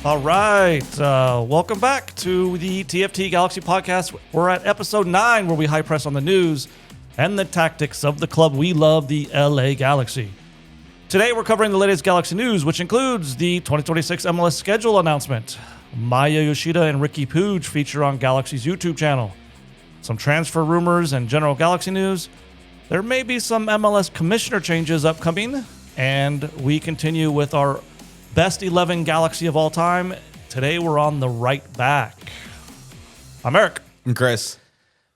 All right. Welcome back to the TFT Galaxy podcast. We're at episode 9 where we high press on the news and the tactics of the club we love, the LA Galaxy. Today we're covering the latest Galaxy news, which includes the 2026 MLS schedule announcement. Maya Yoshida and Riqui Puig feature on Galaxy's YouTube channel. Some transfer rumors and general Galaxy news. There may be some MLS commissioner changes upcoming. And we continue with our best 11 Galaxy of all time. Today we're on the right back. I'm Eric. I'm Chris.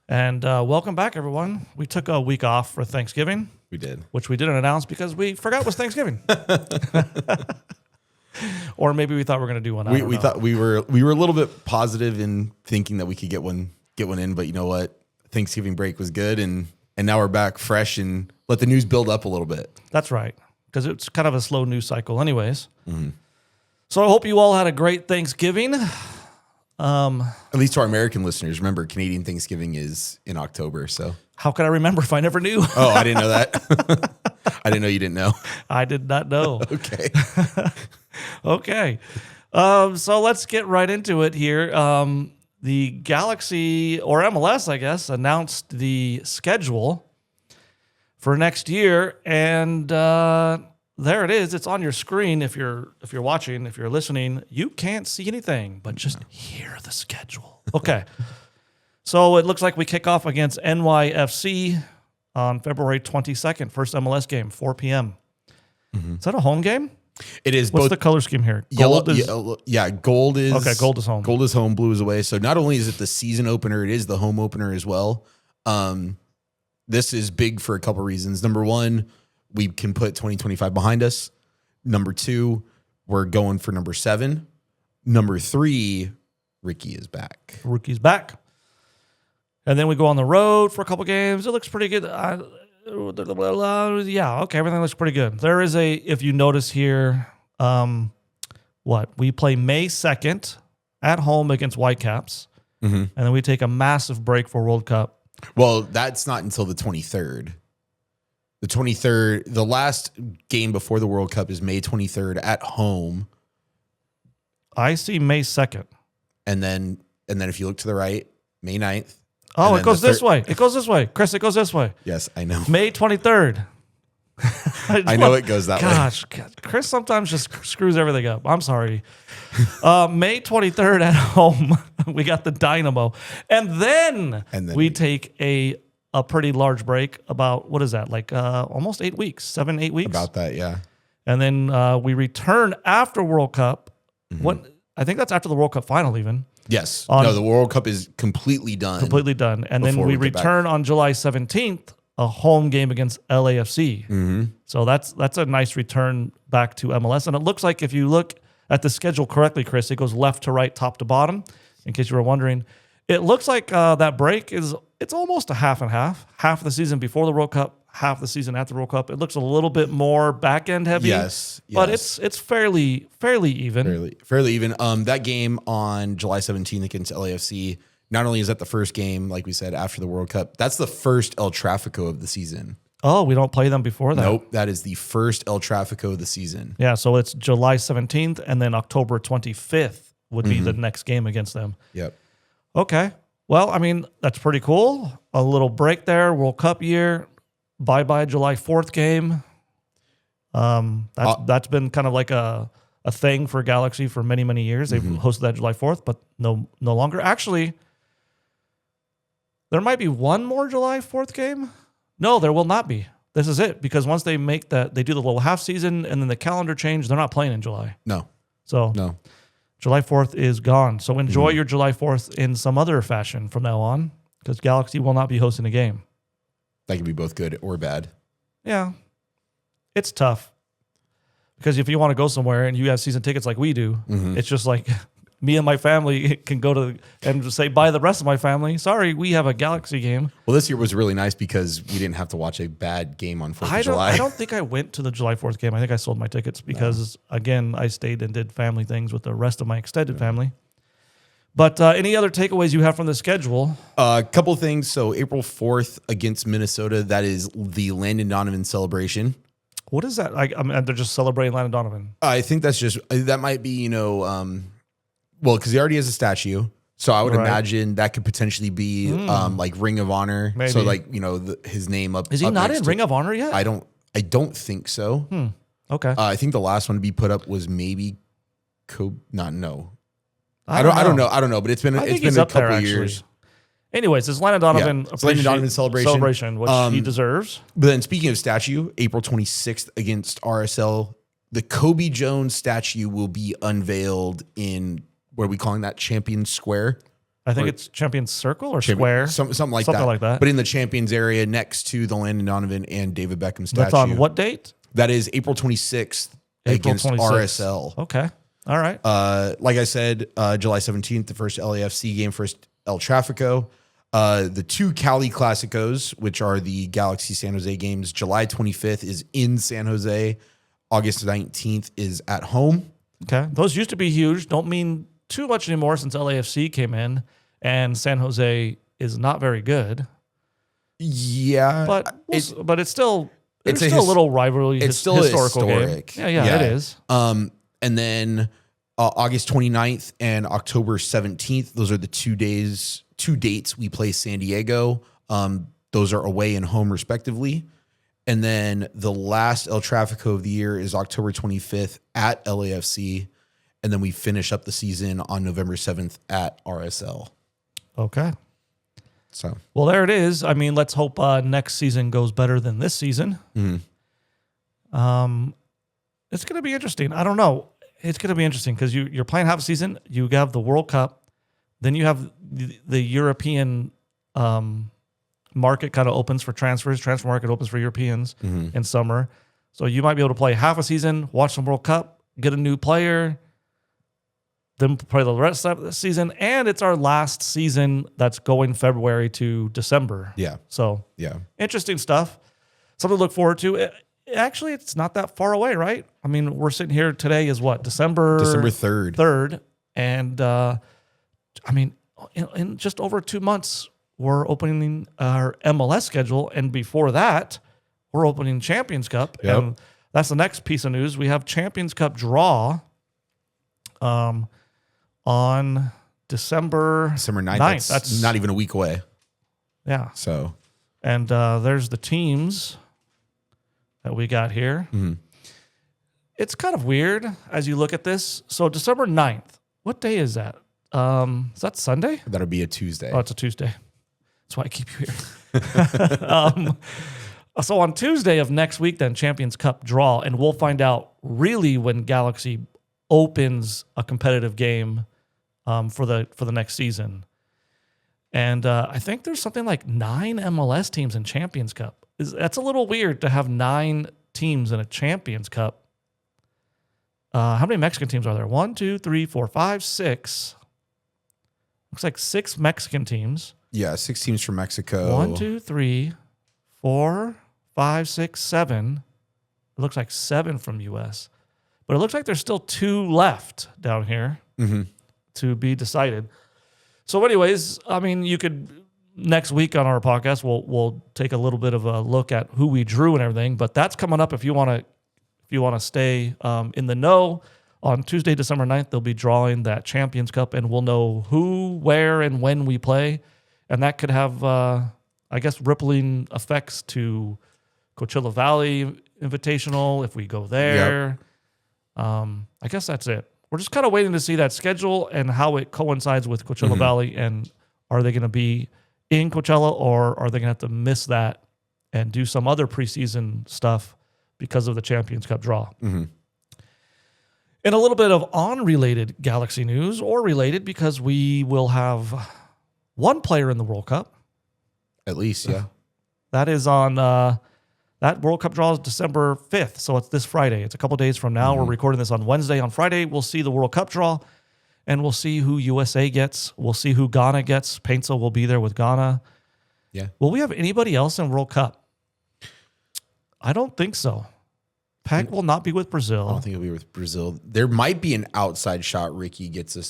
And welcome back, everyone. We took a week off for Thanksgiving. We did. Which we didn't announce because we forgot it was Thanksgiving. Or maybe we thought we were going to do one. We thought we were a little bit positive in thinking that we could get one in, but you know what? Thanksgiving break was good, and now we're back fresh and let the news build up a little bit. That's right. Because it's kind of a slow news cycle anyways. Mm-hmm. So I hope you all had a great Thanksgiving. At least to our American listeners. Remember, Canadian Thanksgiving is in October. So how could I remember if I never knew? Oh, I didn't know that. I didn't know you didn't know. I did not know. Okay. Okay. So let's get right into it here. The Galaxy, or MLS, I guess, announced the schedule for next year, and there it is. It's on your screen. If you're watching, if you're listening, you can't see anything, but just hear the schedule. Okay. So it looks like we kick off against NYFC on February 22nd, first MLS game, 4 p.m. Mm-hmm. Is that a home game? It is. What's the color scheme here? Gold is gold is okay. Gold is home. Gold is home. Blue is away. So not only is it the season opener, it is the home opener as well. This is big for a couple reasons. Number one, we can put 2025 behind us. Number two, we're going for number 7. Number 3, Riqui is back. Riqui's back. And then we go on the road for a couple games. It looks pretty good. Yeah, okay, everything looks pretty good. There is if you notice here, we play May 2nd at home against Whitecaps. Mm-hmm. And then we take a massive break for World Cup. Well, that's not until the 23rd. The 23rd, the last game before the World Cup is May 23rd at home. I see May 2nd. And then if you look to the right, May 9th. Oh, it goes this way. It goes this way. Chris, it goes this way. Yes, I know. May 23rd. I know it goes that way. Gosh, Chris sometimes just screws everything up. I'm sorry. May 23rd at home, we got the Dynamo. And then we take a pretty large break. About, what is that? Like almost 8 weeks, 7-8 weeks? About that, yeah. And then we return after World Cup. Mm-hmm. I think that's after the World Cup final even. Yes. No, the World Cup is completely done. Completely done. And then we return on July 17th, a home game against LAFC. Mm-hmm. So that's a nice return back to MLS. And it looks like if you look at the schedule correctly, Chris, it goes left to right, top to bottom, in case you were wondering. It looks like that break it's almost a half and half. Half of the season before the World Cup, half the season after the World Cup. It looks a little bit more back-end heavy. Yes. But it's fairly even. Fairly even. That game on July 17th against LAFC, not only is that the first game, like we said, after the World Cup, that's the first El Tráfico of the season. Oh, we don't play them before that? Nope, that is the first El Tráfico of the season. Yeah, so it's July 17th, and then October 25th would be the next game against them. Yep. Okay. Well, I mean, that's pretty cool. A little break there, World Cup year. Bye-bye July 4th game. That's been kind of like a thing for Galaxy for many, many years. They've hosted that July 4th, but no longer. Actually, there might be one more July 4th game. No, there will not be. This is it, because once they make that, they do the little half season and then the calendar change, they're not playing in July. No. So no. July 4th is gone. So enjoy your July 4th in some other fashion from now on, because Galaxy will not be hosting a game. That can be both good or bad. Yeah. It's tough. Because if you want to go somewhere and you have season tickets like we do, it's just like me and my family can go to and just say bye to the rest of my family. Sorry, we have a Galaxy game. Well, this year was really nice because we didn't have to watch a bad game on 4th of July. I don't think I went to the July 4th game. I think I sold my tickets because, again, I stayed and did family things with the rest of my extended family. But any other takeaways you have from the schedule? A couple things. So April 4th against Minnesota, that is the Landon Donovan celebration. What is that? I mean, they're just celebrating Landon Donovan. I think that might be, Well, because he already has a statue. So I would Right. imagine that could potentially be like Ring of Honor. Maybe. So like, his name up. Is he up not next in to- Ring of Honor yet? I don't think so. Okay. I think the last one to be put up was maybe I don't know. But it's been I think it's been he's a up there, couple actually. years. Anyways, it's Landon Donovan, Yeah, it's Landon Donovan celebration. which he deserves. But then speaking of statue, April 26th against RSL, the Kobe Jones statue will be unveiled in, what are we calling that, Champions Square? I think it's Champions Circle or Square. Something like Something that. like that. But in the Champions area next to the Landon Donovan and David Beckham statue. That's on what date? That is April 26th against 26th. RSL. Okay. All right. Like I said, July 17th, the first LAFC game, first El Trafico. The two Cali Clásicos, which are the Galaxy San Jose games, July 25th is in San Jose. August 19th is at home. Okay. Those used to be huge. Don't mean too much anymore since LAFC came in and San Jose is not very good. Yeah. But it's still It's a little rivalry. It's still historical historic. game. Yeah, it is. And then August 29th and October 17th, those are the 2 dates we play San Diego. Those are away and home respectively. And then the last El Trafico of the year is October 25th at LAFC. And then we finish up the season on November 7th at RSL. Okay. So, Well, there it is. I mean, let's hope next season goes better than this season. It's going to be interesting. I don't know. It's going to be interesting because you're playing half a season. You have the World Cup. Then you have the European market kind of opens for transfers. Transfer market opens for Europeans in summer. So you might be able to play half a season, watch some World Cup, get a new player, then play the rest of the season. And it's our last season that's going February to December. yeah. So Yeah. interesting stuff. Something to look forward to. Actually, it's not that far away, right? I mean, we're sitting here today is what? December 3rd. 3rd. And I mean, in just over 2 months, we're opening our MLS schedule. And before that, we're opening Champions Cup. Yep. And that's the next piece of news. We have Champions Cup draw on December 9th. That's not even a week away. Yeah. So, And there's the teams that we got here. It's kind of weird as you look at this. So December 9th, what day is that? Is that Sunday? that'll be a Tuesday. Oh, it's a Tuesday. That's why I keep you here. So on Tuesday of next week, then Champions Cup draw, and we'll find out really when Galaxy opens a competitive game for the next season. And I think there's something like 9 MLS teams in Champions Cup. That's a little weird to have 9 teams in a Champions Cup. How many Mexican teams are there? 1, 2, 3, 4, 5, 6. Looks like 6 Mexican teams. Yeah, 6 teams from Mexico. 1, 2, 3, 4, 5, 6, 7. It looks like 7 from U.S. But it looks like there's still 2 left down here to be decided. So anyways, I mean, you could, next week on our podcast, we'll take a little bit of a look at who we drew and everything. But that's coming up if you want to stay in the know. On Tuesday, December 9th, they'll be drawing that Champions Cup, and we'll know who, where, and when we play. And that could have, I guess, rippling effects to Coachella Valley Invitational if we go there. Yep. I guess that's it. We're just kind of waiting to see that schedule and how it coincides with Coachella Valley. And are they going to be in Coachella, or are they going to have to miss that and do some other preseason stuff because of the Champions Cup draw? And a little bit of unrelated Galaxy news, or related, because we will have one player in the World Cup. At least, yeah. That is on, that World Cup draw is December 5th. So it's this Friday. It's a couple days from now. We're recording this on Wednesday. On Friday, we'll see the World Cup draw, and we'll see who USA gets. We'll see who Ghana gets. Paintsel will be there with Ghana. Yeah. Will we have anybody else in World Cup? I don't think so. Pac will not be with Brazil. I don't think it'll be with Brazil. There might be an outside shot. Ricky gets a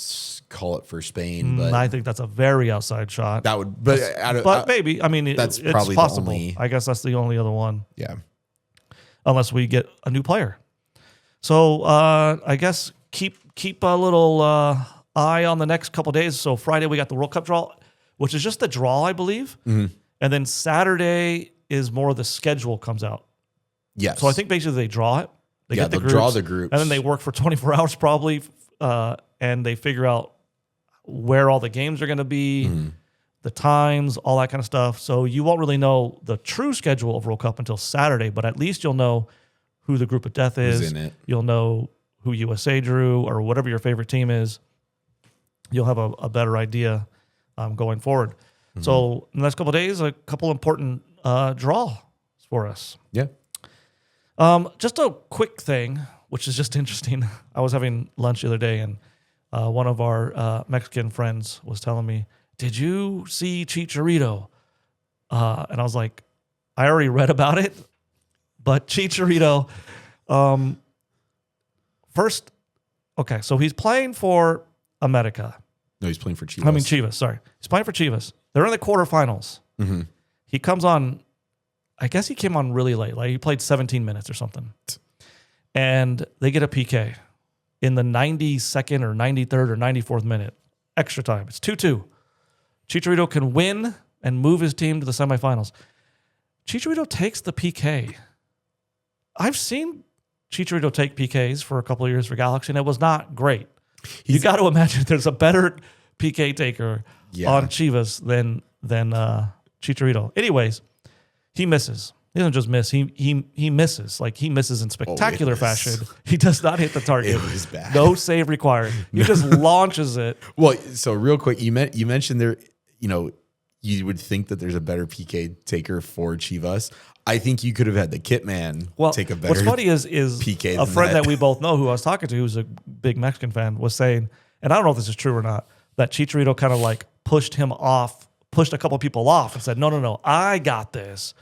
call it for Spain, but I think that's a very outside shot. that would, but Maybe. I mean, that's it's probably possible. the only. I guess that's the only other one, Yeah. unless we get a new player. So I guess keep a little on the next couple of days. So Friday we got the World Cup draw, which is just the draw, I believe. And then Saturday is more the schedule comes out. Yes. So I think basically they draw it. They get the they'll draw the groups. And then they work for 24 hours probably, and they figure out where all the games are going to be, the times, all that kind of stuff. So you won't really know the true schedule of World Cup until Saturday, but at least you'll know who the group of death is. Who's in it. You'll know who USA drew or whatever your favorite team is. You'll have a better idea going forward. So in the next couple of days, a couple important draws for us. Yeah. Just a quick thing, which is just interesting. I was having lunch the other day, and one of our Mexican friends was telling me, "Did you see Chicharito?" And I was like, "I already read about it, but Chicharito, first, okay, so he's playing for America. No, he's playing for Chivas. I mean Chivas. Sorry, he's playing for Chivas. They're in the quarterfinals. He comes on. I guess he came on really late. Like he played 17 minutes or something. And they get a PK in the 92nd or 93rd or 94th minute. Extra time. It's 2-2. Chicharito can win and move his team to the semifinals. Chicharito takes the PK. I've seen Chicharito take PKs for a couple of years for Galaxy, and it was not great. You got to imagine there's a better PK taker on Chivas than Chicharito. Anyways, he misses. He doesn't just miss. He misses. Like he misses in spectacular fashion. He does not hit the target. It was bad. No save required. He just launches it. Well, so real quick, you mentioned there, you would think that there's a better PK taker for Chivas. I think you could have had the kit man take a better. What's funny is PK a friend that we both know who I was talking to, who's a big Mexican fan, was saying, and I don't know if this is true or not, that Chicharito kind of like pushed a couple people off and said, no, I got this,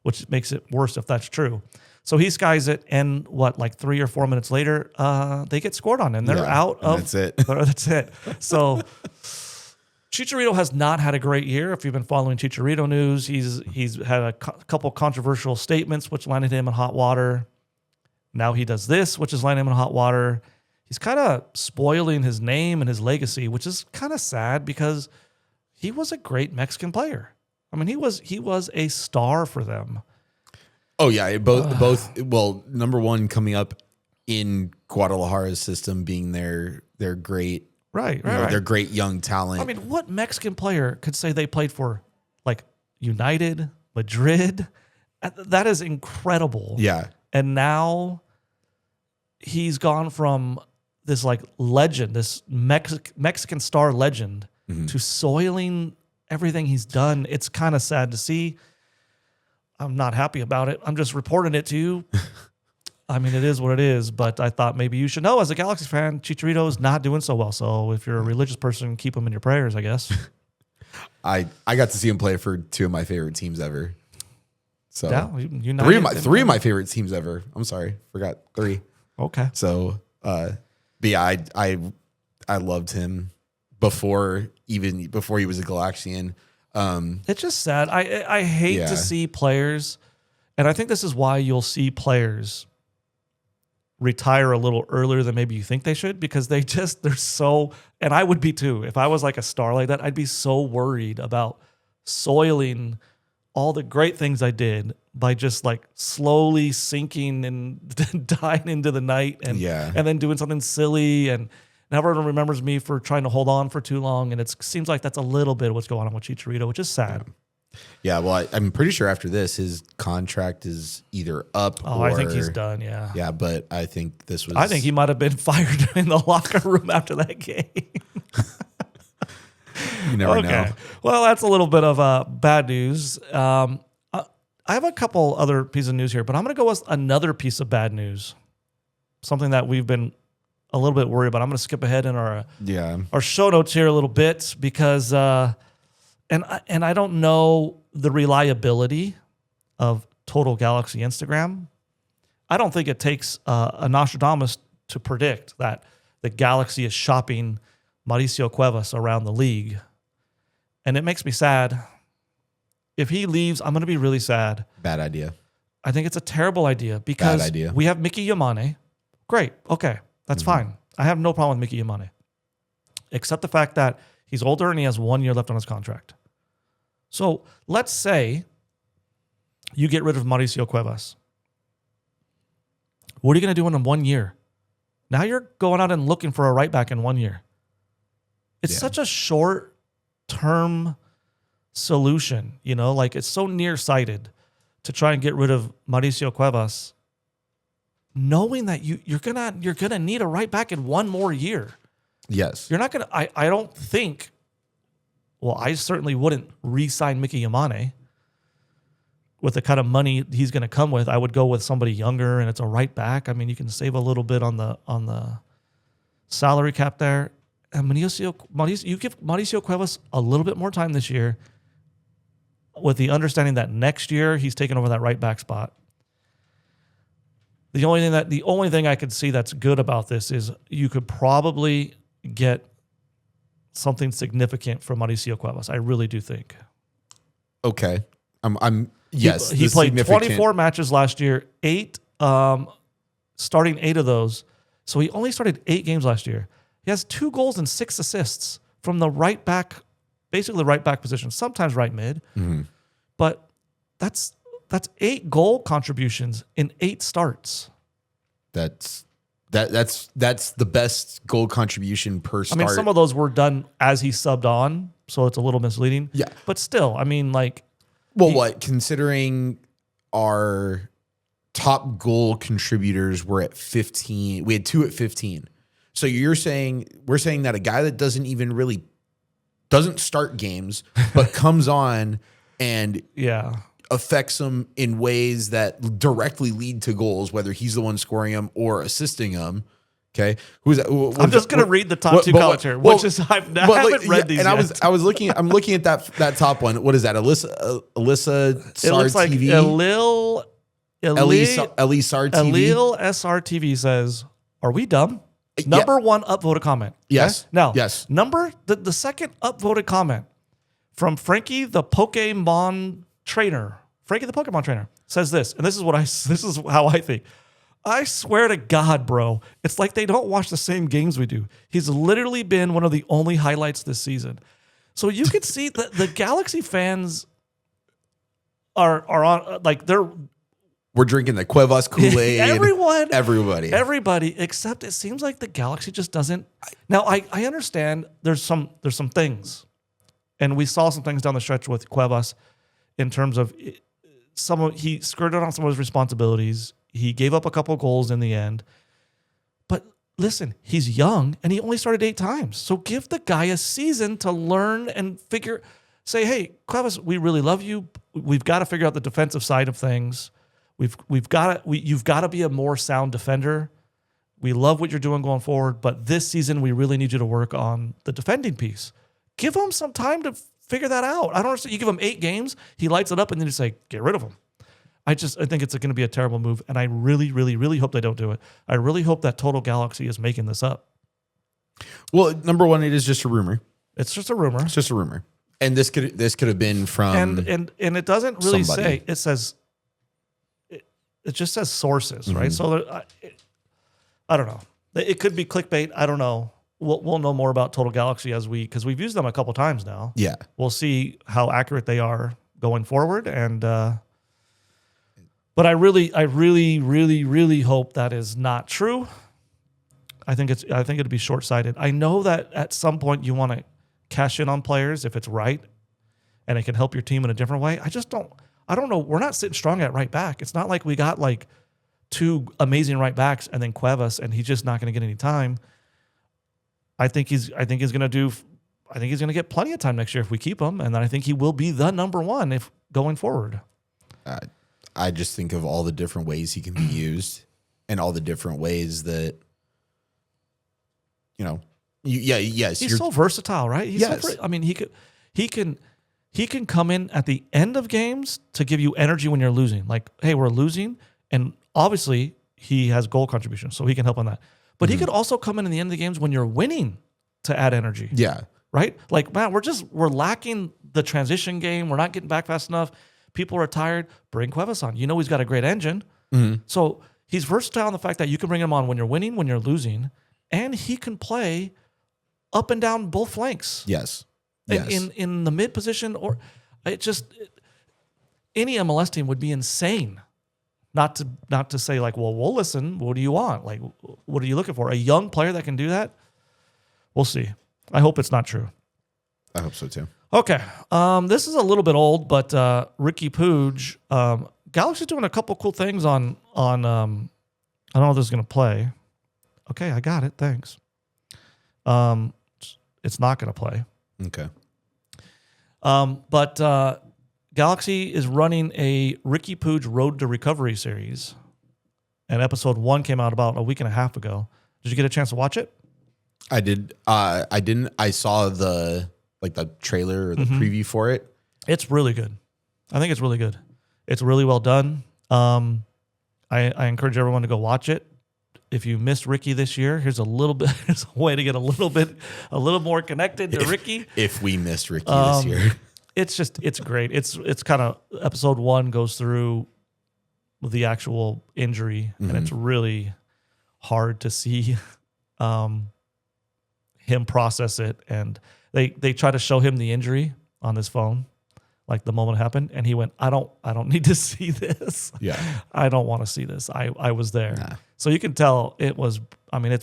which makes it worse if that's true. So he skies it, and like 3 or 4 minutes later, they get scored on, and they're out of. That's it. That's it. So Chicharito has not had a great year. If you've been following Chicharito news, he's had a couple controversial statements, which landed him in hot water. Now he does this, which is landing him in hot water. He's kind of spoiling his name and his legacy, which is kind of sad because he was a great Mexican player. I mean, he was a star for them. Oh yeah, both. Well, number one, coming up in Guadalajara's system, being their great, right. Their great young talent. I mean, what Mexican player could say they played for like United, Madrid? That is incredible. Yeah, and now he's gone from this like legend, this Mexican star legend, to soiling everything he's done. It's kind of sad to see. I'm not happy about it. I'm just reporting it to you. I mean, it is what it is, but I thought maybe you should know as a Galaxy fan, Chicharito is not doing so well. So if you're a religious person, keep him in your prayers, I guess. I got to see him play for two of my favorite teams ever. So yeah, three of my favorite teams ever. I'm sorry, forgot 3. Okay. So, but yeah, I loved him before he was a Galaxian. It's just sad. I hate to see players, and I think this is why you'll see players retire a little earlier than maybe you think they should, because they're so, and I would be too. If I was like a star like that, I'd be so worried about soiling all the great things I did by just like slowly sinking and dying into the night and then doing something silly, and everyone remembers me for trying to hold on for too long. And it seems like that's a little bit of what's going on with Chicharito, which is sad. Yeah, well, I'm pretty sure after this, his contract is either up or... I think he's done, yeah. Yeah, but I think this was... I think he might have been fired in the locker room after that game. You never know. Well, that's a little bit of bad news. I have a couple other pieces of news here, but I'm going to go with another piece of bad news, something that we've been a little bit worried about. I'm going to skip ahead in our show notes here a little bit because, and I don't know the reliability of Total Galaxy Instagram. I don't think it takes a Nostradamus to predict that the Galaxy is shopping Mauricio Cuevas around the league. And it makes me sad. If he leaves, I'm going to be really sad. Bad idea. I think it's a terrible idea because we have Mickey Yamane. Great. Okay. That's fine. I have no problem with Mickey Yamane. except the fact that he's older and he has 1 year left on his contract. So let's say you get rid of Mauricio Cuevas. What are you going to do in 1 year? Now you're going out and looking for a right back in 1 year. It's such a short-term solution, like it's so nearsighted to try and get rid of Mauricio Cuevas, knowing that you're gonna need a right back in 1 more year. Yes. You're not gonna. I don't think. Well, I certainly wouldn't re-sign Mickey Yamane with the kind of money he's going to come with. I would go with somebody younger, and it's a right back. I mean, you can save a little bit on the salary cap there. And Mauricio, you give Mauricio Cuevas a little bit more time this year, with the understanding that next year he's taking over that right back spot. The only thing I could see that's good about this is you could probably get something significant from Mauricio Cuevas. I really do think. Okay. Yes. He played 24 matches last year, starting 8 of those. So he only started 8 games last year. He has 2 goals and 6 assists from the right back, basically the right back position, sometimes right mid. Mm-hmm. But that's 8 goal contributions in 8 starts. That's the best goal contribution per start. I mean, some of those were done as he subbed on, so it's a little misleading. Yeah. But still, I mean, like... Well, considering our top goal contributors were at 15, we had 2 at 15. So we're saying that a guy that doesn't start games, but comes on and affects them in ways that directly lead to goals, whether he's the one scoring them or assisting them. Okay, who's that? I'm just going to read the top 2 commentators, which is I haven't read these. And yet. I'm looking at that top one. What is that? Alyssa Sar it looks like TV. Elise Alil SRTV says, "Are we dumb?" Number 1 upvoted comment. Yes. Okay? Now, yes. The second upvoted comment from Frankie the Pokemon trainer. Frankie the Pokemon trainer says this, and this is how I think. I swear to God, bro, it's like they don't watch the same games we do. He's literally been one of the only highlights this season. So you could see that the Galaxy fans are on, like, we're drinking the Cuevas Kool-Aid. Everybody, except it seems like the Galaxy just doesn't. Now, I understand there's some things, and we saw some things down the stretch with Cuevas in terms of he skirted on some of his responsibilities. He gave up a couple of goals in the end. But listen, he's young, and he only started 8 times. So give the guy a season to learn and say, hey, Cuevas, we really love you. We've got to figure out the defensive side of things. You've got to be a more sound defender. We love what you're doing going forward, but this season we really need you to work on the defending piece. Give him some time to figure that out. I don't understand. You give him 8 games, he lights it up, and then you say, get rid of him. I think it's going to be a terrible move, and I really, really, really hope they don't do it. I really hope that Total Galaxy is making this up. Well, number 1, it is just a rumor. It's just a rumor. It's just a rumor, and this could have been from and it doesn't really somebody. say. It says it just says sources, right? So I don't know. It could be clickbait. I don't know. We'll know more about Total Galaxy because we've used them a couple times now. Yeah, we'll see how accurate they are going forward, and. But I really, really, really hope that is not true. I think it'd be short-sighted. I know that at some point you want to cash in on players if it's right, and it can help your team in a different way. I don't know. We're not sitting strong at right back. It's not like we got like 2 amazing right backs and then Cuevas, and he's just not going to get any time. I think he's going to get plenty of time next year if we keep him, and then I think he will be the number 1 if going forward. I just think of all the different ways he can be used and all the different ways that, yes. He's so versatile, right? He can come in at the end of games to give you energy when you're losing. Like, hey, we're losing. And obviously he has goal contribution, so he can help on that. But he could also come in the end of the games when you're winning to add energy. Yeah. Right? Like, man, we're lacking the transition game. We're not getting back fast enough. People are tired. Bring Cuevas on. He's got a great engine. Mm-hmm. So he's versatile in the fact that you can bring him on when you're winning, when you're losing, and he can play up and down both flanks. Yes. In the mid position, or any MLS team would be insane. Not to say like, well, we'll listen. What do you want? Like, what are you looking for? A young player that can do that? We'll see. I hope it's not true. I hope so too. Okay. This is a little bit old, but Riqui Puig, Galaxy's doing a couple cool things on I don't know if this is going to play. Okay, I got it. Thanks. It's not going to play. Okay. But Galaxy is running a Riqui Puig Road to Recovery series, and episode 1 came out about a week and a half ago. Did you get a chance to watch it? I did. I didn't. I saw the trailer or the preview for it. It's really good. I think it's really good. It's really well done. I encourage everyone to go watch it. If you missed Riqui this year, here's a way to get a little more connected to Riqui. If we missed Riqui this year. It's great. It's kind of episode 1 goes through the actual injury, and it's really hard to see him process it. And they try to show him the injury on his phone, like the moment it happened, and he went, I don't need to see this. Yeah. I don't want to see this. I was there. Nah. So you can tell it's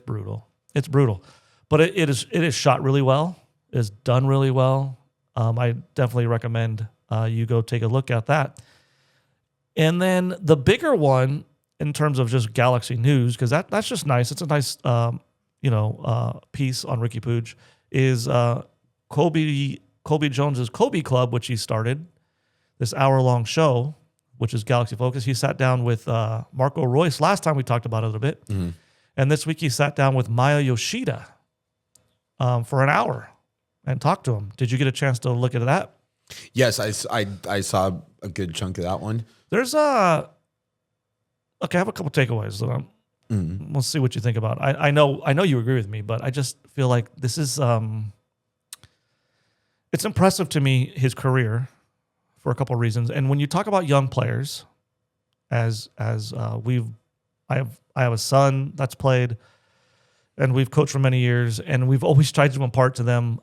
brutal. It's brutal. But it is shot really well. It's done really well. I definitely recommend you go take a look at that. And then the bigger one in terms of just Galaxy news, because that's just nice. It's a nice piece on Riqui Puig, is Colby Jones's Kobe Club, which he started, this hour-long show, which is Galaxy focused. He sat down with Marco Royce. Last time we talked about it a little bit. Mm-hmm. And this week he sat down with Maya Yoshida for an hour and talked to him. Did you get a chance to look at that? Yes, I saw a good chunk of that one. There's I have a couple takeaways. We'll see what you think about it. I know you agree with me, but I just feel like this is it's impressive to me, his career, for a couple of reasons. And when you talk about young players, I have a son that's played, and we've coached for many years, and we've always tried to impart to them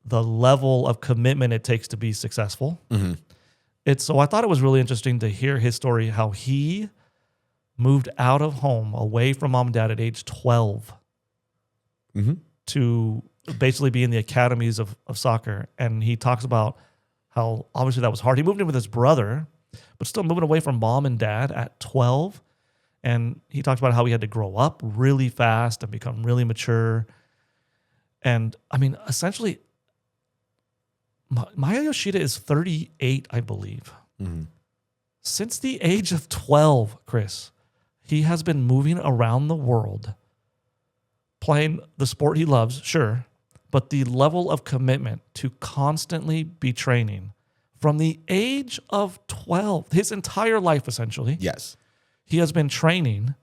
the level of commitment it takes to be successful. Mm-hmm. So I thought it was really interesting to hear his story, how he moved out of home, away from mom and dad at age 12 to basically be in the academies of soccer. And he talks about how obviously that was hard. He moved in with his brother, but still moving away from mom and dad at 12. And he talks about how he had to grow up really fast and become really mature. And I mean, essentially, Maya Yoshida is 38, I believe. Mm-hmm. Since the age of 12, Chris, he has been moving around the world, playing the sport he loves, sure, but the level of commitment to constantly be training from the age of 12, his entire life, essentially. Yes. He has been training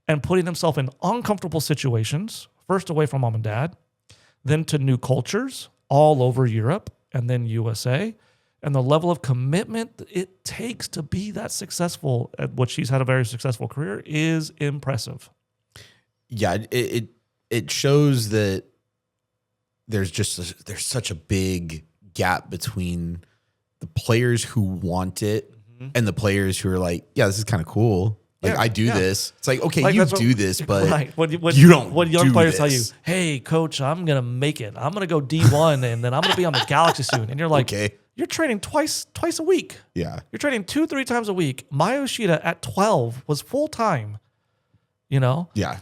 and putting himself in uncomfortable situations, first away from mom and dad, then to new cultures all over Europe, and then USA. And the level of commitment it takes to be that successful at which he's had a very successful career is impressive. Yeah, it shows that there's such a big gap between the players who want it and the players who are like, yeah, this is kind of cool. Like, I do this. It's like, okay, like you do this, but right. You don't. What young players tell you, this. hey, coach, I'm going to make it. I'm going to go D1, and then I'm going to be on the Galaxy soon. And you're like, okay. You're training twice a week. Yeah. You're training 2-3 times a week. Maya Yoshida at 12 was full-time, Yeah.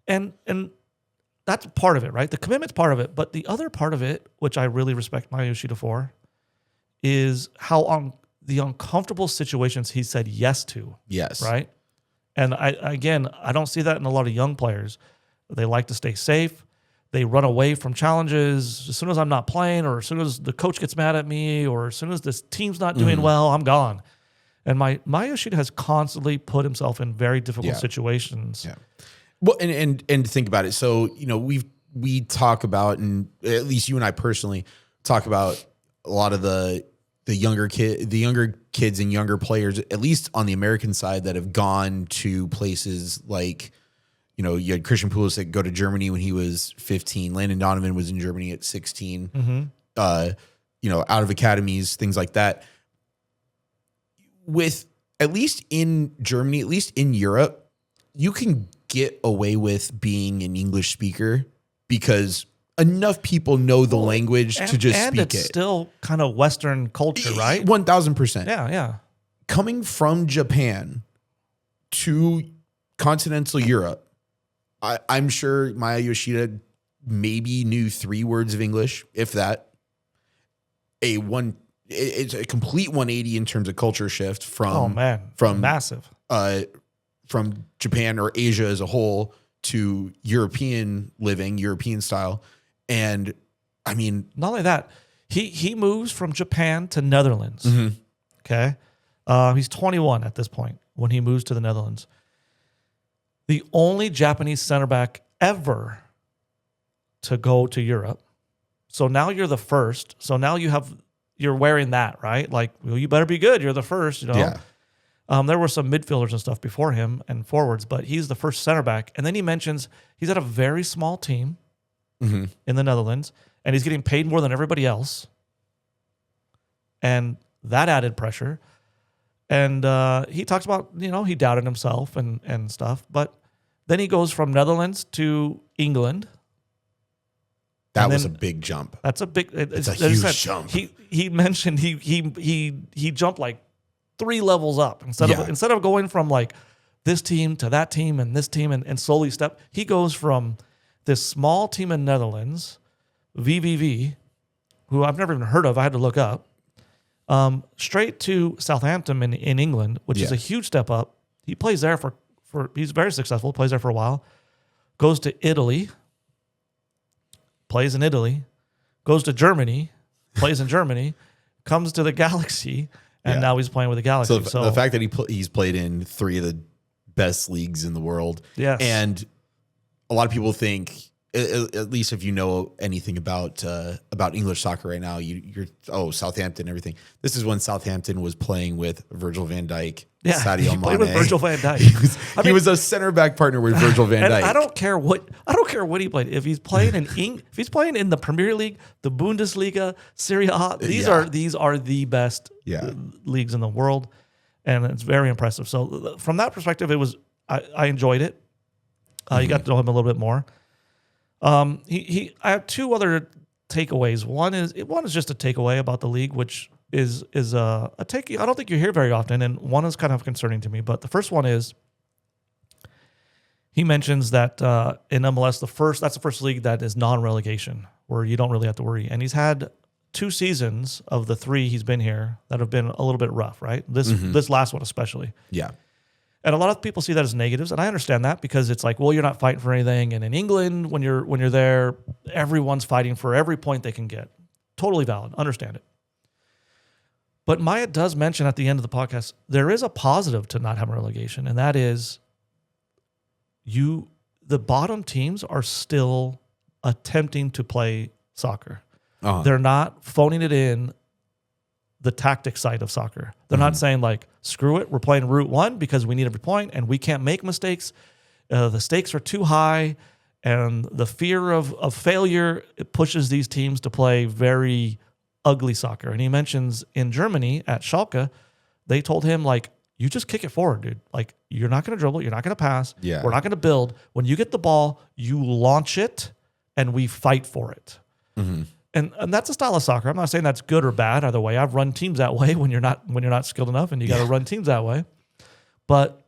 And that's part of it, right? The commitment's part of it. But the other part of it, which I really respect Maya Yoshida for, is how on the uncomfortable situations he said yes to. Yes. Right? And I don't see that in a lot of young players. They like to stay safe. They run away from challenges. As soon as I'm not playing, or as soon as the coach gets mad at me, or as soon as this team's not doing well, I'm gone. And Maya Yoshida has constantly put himself in very difficult situations. Yeah. Well, and think about it. So, we talk about, and at least you and I personally talk about a lot of the younger kids and younger players, at least on the American side, that have gone to places like You had Christian Pulisic go to Germany when he was 15. Landon Donovan was in Germany at 16. Out of academies, things like that. With at least in Germany, at least in Europe, you can get away with being an English speaker because enough people know the language to just speak it. And it's still kind of Western culture, right? 1,000%. Yeah. Coming from Japan to continental Europe, I'm sure Maya Yoshida maybe knew 3 words of English, if that. It's a complete 180 in terms of culture shift from massive from Japan or Asia as a whole to European living, European style. And I mean, not only that, he moves from Japan to Netherlands. Okay. He's 21 at this point when he moves to the Netherlands. The only Japanese center back ever to go to Europe. So now you're the first. So now you're wearing that, right? Like, well, you better be good. You're the first, Yeah. There were some midfielders and stuff before him and forwards, but he's the first center back. And then he mentions he's at a very small team in the Netherlands, and he's getting paid more than everybody else. And that added pressure. And he talks about, he doubted himself and stuff. But then he goes from Netherlands to England. That was a big jump. That's a big. It's a huge jump. He mentioned he jumped like 3 levels up instead of going from like this team to that team and this team and slowly step. He goes from this small team in Netherlands, VVV, who I've never even heard of. I had to look up. Straight to Southampton in England, which is a huge step up. He plays there for he's very successful, plays there for a while. Goes to Italy, plays in Italy, goes to Germany, plays in Germany, comes to the Galaxy, and now he's playing with the Galaxy. So the fact that he's played in 3 of the best leagues in the world. Yes. And a lot of people think, at least if you know anything about English soccer right now, you're Southampton, everything. This is when Southampton was playing with Virgil van Dijk, Sadio Mane. Played with Virgil van Dijk. He was a center back partner with Virgil van Dijk. I don't care what he played. If he's playing if he's playing in the Premier League, the Bundesliga, Serie A, these are the best leagues in the world, and it's very impressive. So from that perspective, I enjoyed it. You got to know him a little bit more. I have 2 other takeaways. One is just a takeaway about the league, which is a take I don't think you hear very often, and one is kind of concerning to me. But the first one is he mentions that in MLS, that's the first league that is non-relegation, where you don't really have to worry. And he's had 2 seasons of the 3 he's been here that have been a little bit rough, right? This last one especially. Yeah. And a lot of people see that as negatives, and I understand that because it's like, well, you're not fighting for anything. And in England, when you're there, everyone's fighting for every point they can get. Totally valid. Understand it. But Maya does mention at the end of the podcast, there is a positive to not having relegation, and that is the bottom teams are still attempting to play soccer. Uh-huh. They're not phoning it in the tactic side of soccer. They're not saying like, screw it, we're playing route 1 because we need every point and we can't make mistakes. The stakes are too high, and the fear of failure, it pushes these teams to play very ugly soccer. And he mentions in Germany at Schalke, they told him like, you just kick it forward, dude. Like, you're not going to dribble, you're not going to pass, we're not going to build. When you get the ball, you launch it and we fight for it. Mm-hmm. And that's a style of soccer. I'm not saying that's good or bad either way. I've run teams that way when you're not skilled enough, and you got to run teams that way. But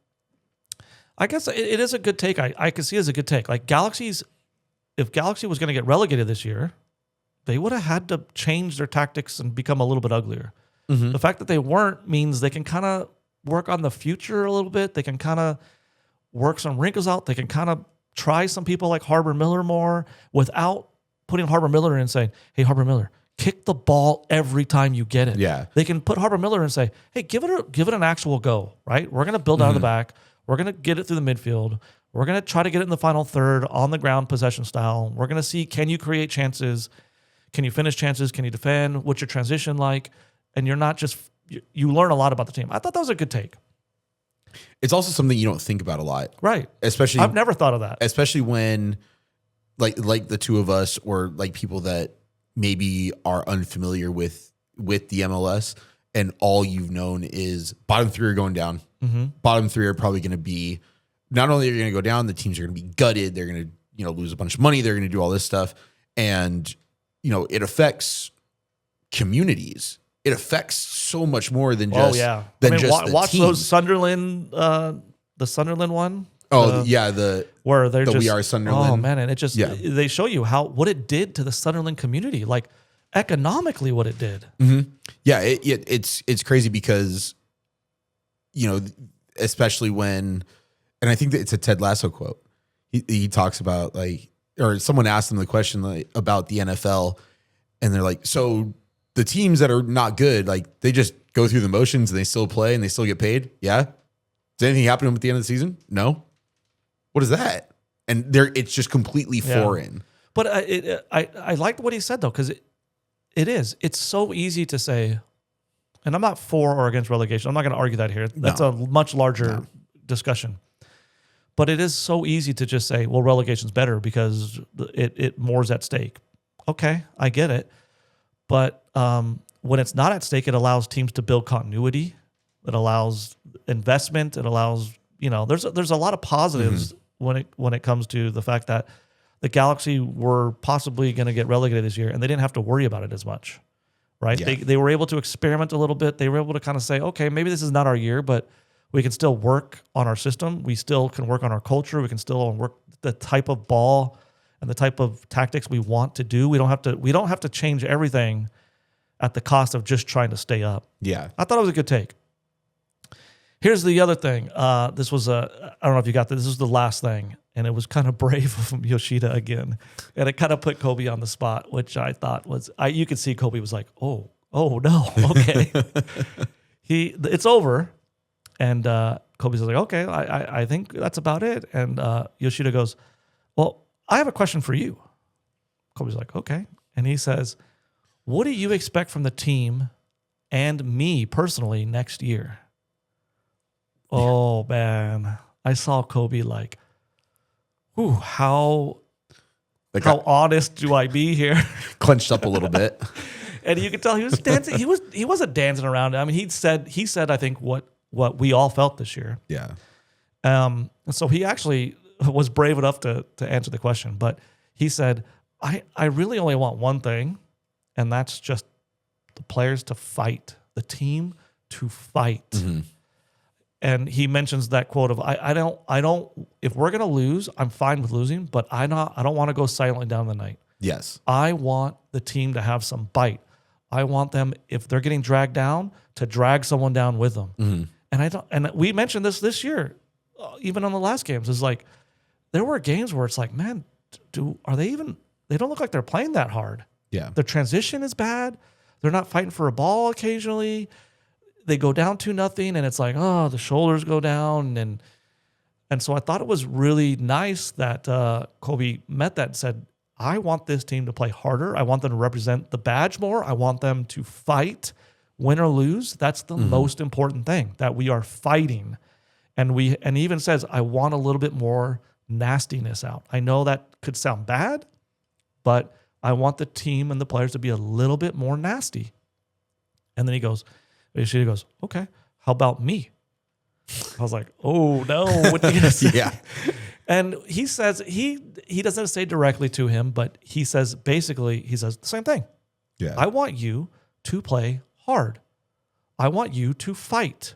I guess it is a good take. I can see it as a good take. Like if Galaxy was going to get relegated this year, they would have had to change their tactics and become a little bit uglier. Mm-hmm. The fact that they weren't means they can kind of work on the future a little bit. They can kind of work some wrinkles out. They can kind of try some people like Harbor Miller more without putting Harbor Miller in and saying, hey, Harbor Miller, kick the ball every time you get it. Yeah. They can put Harbor Miller and say, hey, give it an actual go, right? We're going to build out of the back. We're going to get it through the midfield. We're going to try to get it in the final third on the ground possession style. We're going to see, can you create chances? Can you finish chances? Can you defend? What's your transition like? And you're not just, you learn a lot about the team. I thought that was a good take. It's also something you don't think about a lot. Right. Especially I've never thought of that. Especially when like the two of us or like people that maybe are unfamiliar with the MLS and all you've known is bottom three are going down. Mm-hmm. Bottom three are probably going to be, not only are they going to go down, the teams are going to be gutted. They're going to, lose a bunch of money. They're going to do all this stuff. And, it affects communities. It affects so much more than just, watch team. those Sunderland, the Sunderland one. Oh, where they're the just, We Are Sunderland. Oh man, and it just they show you what it did to the Sunderland community, like economically what it did. Mm-hmm. Yeah, it's crazy because especially when, and I think that it's a Ted Lasso quote. He talks about or someone asked him the question about the NFL, and they're like, so the teams that are not good, they just go through the motions and they still play and they still get paid. Yeah. Does anything happen to them at the end of the season? No. What is that? And it's just completely foreign. But I liked what he said though, because it's so easy to say, and I'm not for or against relegation. I'm not going to argue that here. That's a much larger discussion. But it is so easy to just say, well, relegation's better because it more's at stake. Okay, I get it. But when it's not at stake, it allows teams to build continuity. It allows investment. It allows, there's a lot of positives when it comes to the fact that the Galaxy were possibly going to get relegated this year, and they didn't have to worry about it as much, right? Yeah. They were able to experiment a little bit. They were able to kind of say, okay, maybe this is not our year, but we can still work on our system. We still can work on our culture. We can still work the type of ball and the type of tactics we want to do. We don't have to change everything at the cost of just trying to stay up. Yeah. I thought it was a good take. Here's the other thing. This was I don't know if you got this. This was the last thing, and it was kind of brave from Yoshida again, and it kind of put Kobe on the spot, which I thought was. You could see Kobe was like, "Oh no, okay." It's over, and Kobe's like, "Okay, I think that's about it." And Yoshida goes, "Well, I have a question for you." Kobe's like, "Okay," and he says, "What do you expect from the team and me personally next year?" Oh man, I saw Kobe like, "Ooh, how honest do I be here?" Clenched up a little bit, and you could tell he was dancing. He wasn't dancing around. I mean, he said I think what we all felt this year. Yeah. So he actually was brave enough to answer the question, but he said, "I really only want one thing, and that's just the players to fight, the team to fight." Mm-hmm. And he mentions that quote of I don't if we're gonna lose, I'm fine with losing, but I don't want to go silently down the night. Yes. I want the team to have some bite. I want them, if they're getting dragged down, to drag someone down with them. Mm-hmm. And we mentioned this year, even on the last games, is like there were games where it's like, man, they don't look like they're playing that hard. Yeah. Their transition is bad. They're not fighting for a ball occasionally. They go down 2-0, and it's like, oh, the shoulders go down, and so I thought it was really nice that Kobe met that and said, I want this team to play harder. I want them to represent the badge more. I want them to fight, win or lose. That's the most important thing, that we are fighting, and he even says, I want a little bit more nastiness out. I know that could sound bad, but I want the team and the players to be a little bit more nasty. And then Yoshida goes, okay, how about me? I was like, oh no, what are you gonna say? Yeah. And he says he doesn't say directly to him, but he says the same thing. Yeah. I want you to play hard. I want you to fight.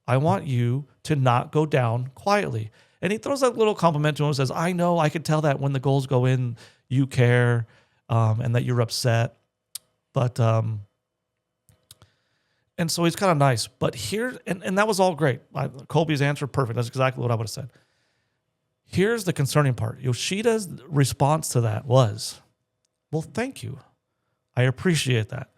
I want you to not go down quietly. And he throws that little compliment to him and says, I know, I can tell that when the goals go in, you care, and that you're upset. But and so he's kind of nice. But here, and that was all great. Colby's answer, perfect. That's exactly what I would have said. Here's the concerning part. Yoshida's response to that was, well, thank you. I appreciate that.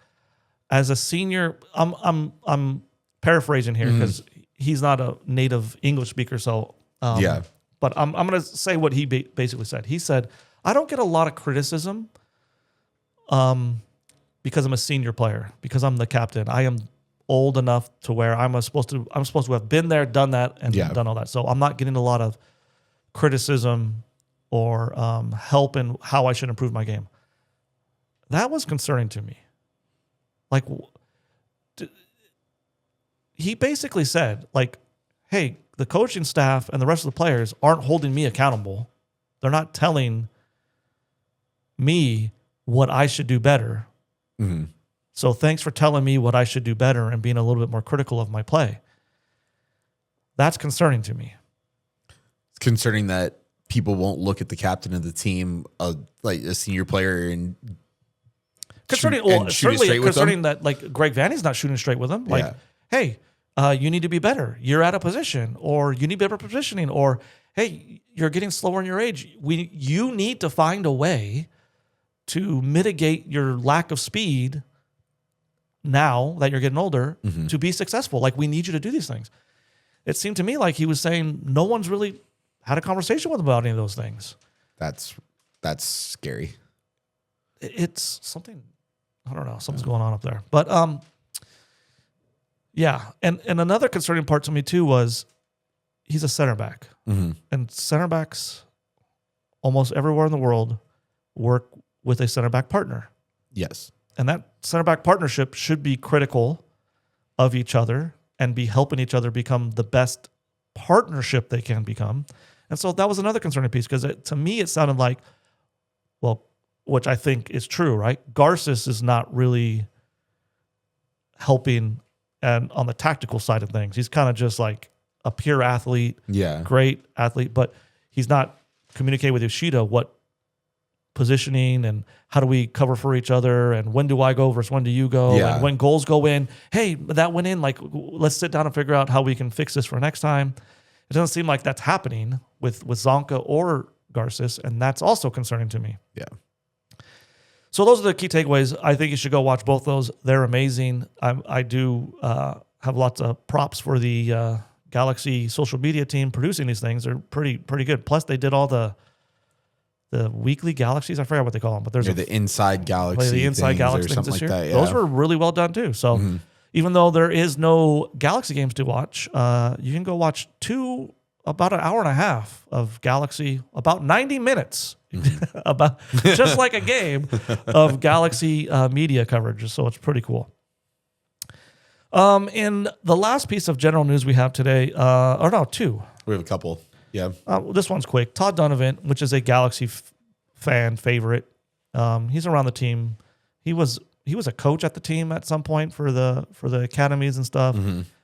As a senior, I'm paraphrasing here because he's not a native English speaker. So yeah. But I'm going to say what he basically said. He said, I don't get a lot of criticism because I'm a senior player, because I'm the captain. I am old enough to where I'm supposed to have been there, done that, and done all that. So I'm not getting a lot of criticism or help in how I should improve my game. That was concerning to me. Like, he basically said, like, hey, the coaching staff and the rest of the players aren't holding me accountable. They're not telling me what I should do better. Mm-hmm. So thanks for telling me what I should do better and being a little bit more critical of my play. That's concerning to me. It's concerning that people won't look at the captain of the team, like a senior player, and certainly concerning that, like, Greg Vanny's not shooting straight with him. Like, hey, you need to be better. You're out of position, or you need better positioning, or hey, you're getting slower in your age. You need to find a way to mitigate your lack of speed now that you're getting older to be successful. Like, we need you to do these things. It seemed to me like he was saying no one's really had a conversation with him about any of those things. That's scary. It's something, I don't know, something's going on up there. But yeah. And another concerning part to me too was he's a center back. And center backs almost everywhere in the world work with a center back partner. Yes. And that center back partnership should be critical of each other and be helping each other become the best partnership they can become. And so that was another concerning piece, because to me it sounded like, well, which I think is true, right? Garces is not really helping and on the tactical side of things. He's kind of just like a pure athlete, great athlete, but he's not communicating with Yoshida what positioning and how do we cover for each other and when do I go versus when do you go, and when goals go in, hey, that went in, like, let's sit down and figure out how we can fix this for next time. It doesn't seem like that's happening with Zonka or Garces, and that's also concerning to me. Yeah. So those are the key takeaways. I think you should go watch both those. They're amazing. I do have lots of props for the Galaxy social media team producing these things. They're pretty good. Plus, they did all the weekly Galaxies. I forgot what they call them, but there's the Inside Galaxy, the Inside Galaxy or something this like year. that. Yeah. Those were really well done too. So even though there is no Galaxy games to watch, you can go watch about an hour and a half of Galaxy, about 90 minutes, about just like a game of Galaxy media coverage. So it's pretty cool. In the last piece of general news we have today, two. We have a couple. Yeah. This one's quick. Todd Donovan, which is a Galaxy fan favorite. He's around the team. He was a coach at the team at some point for the academies and stuff.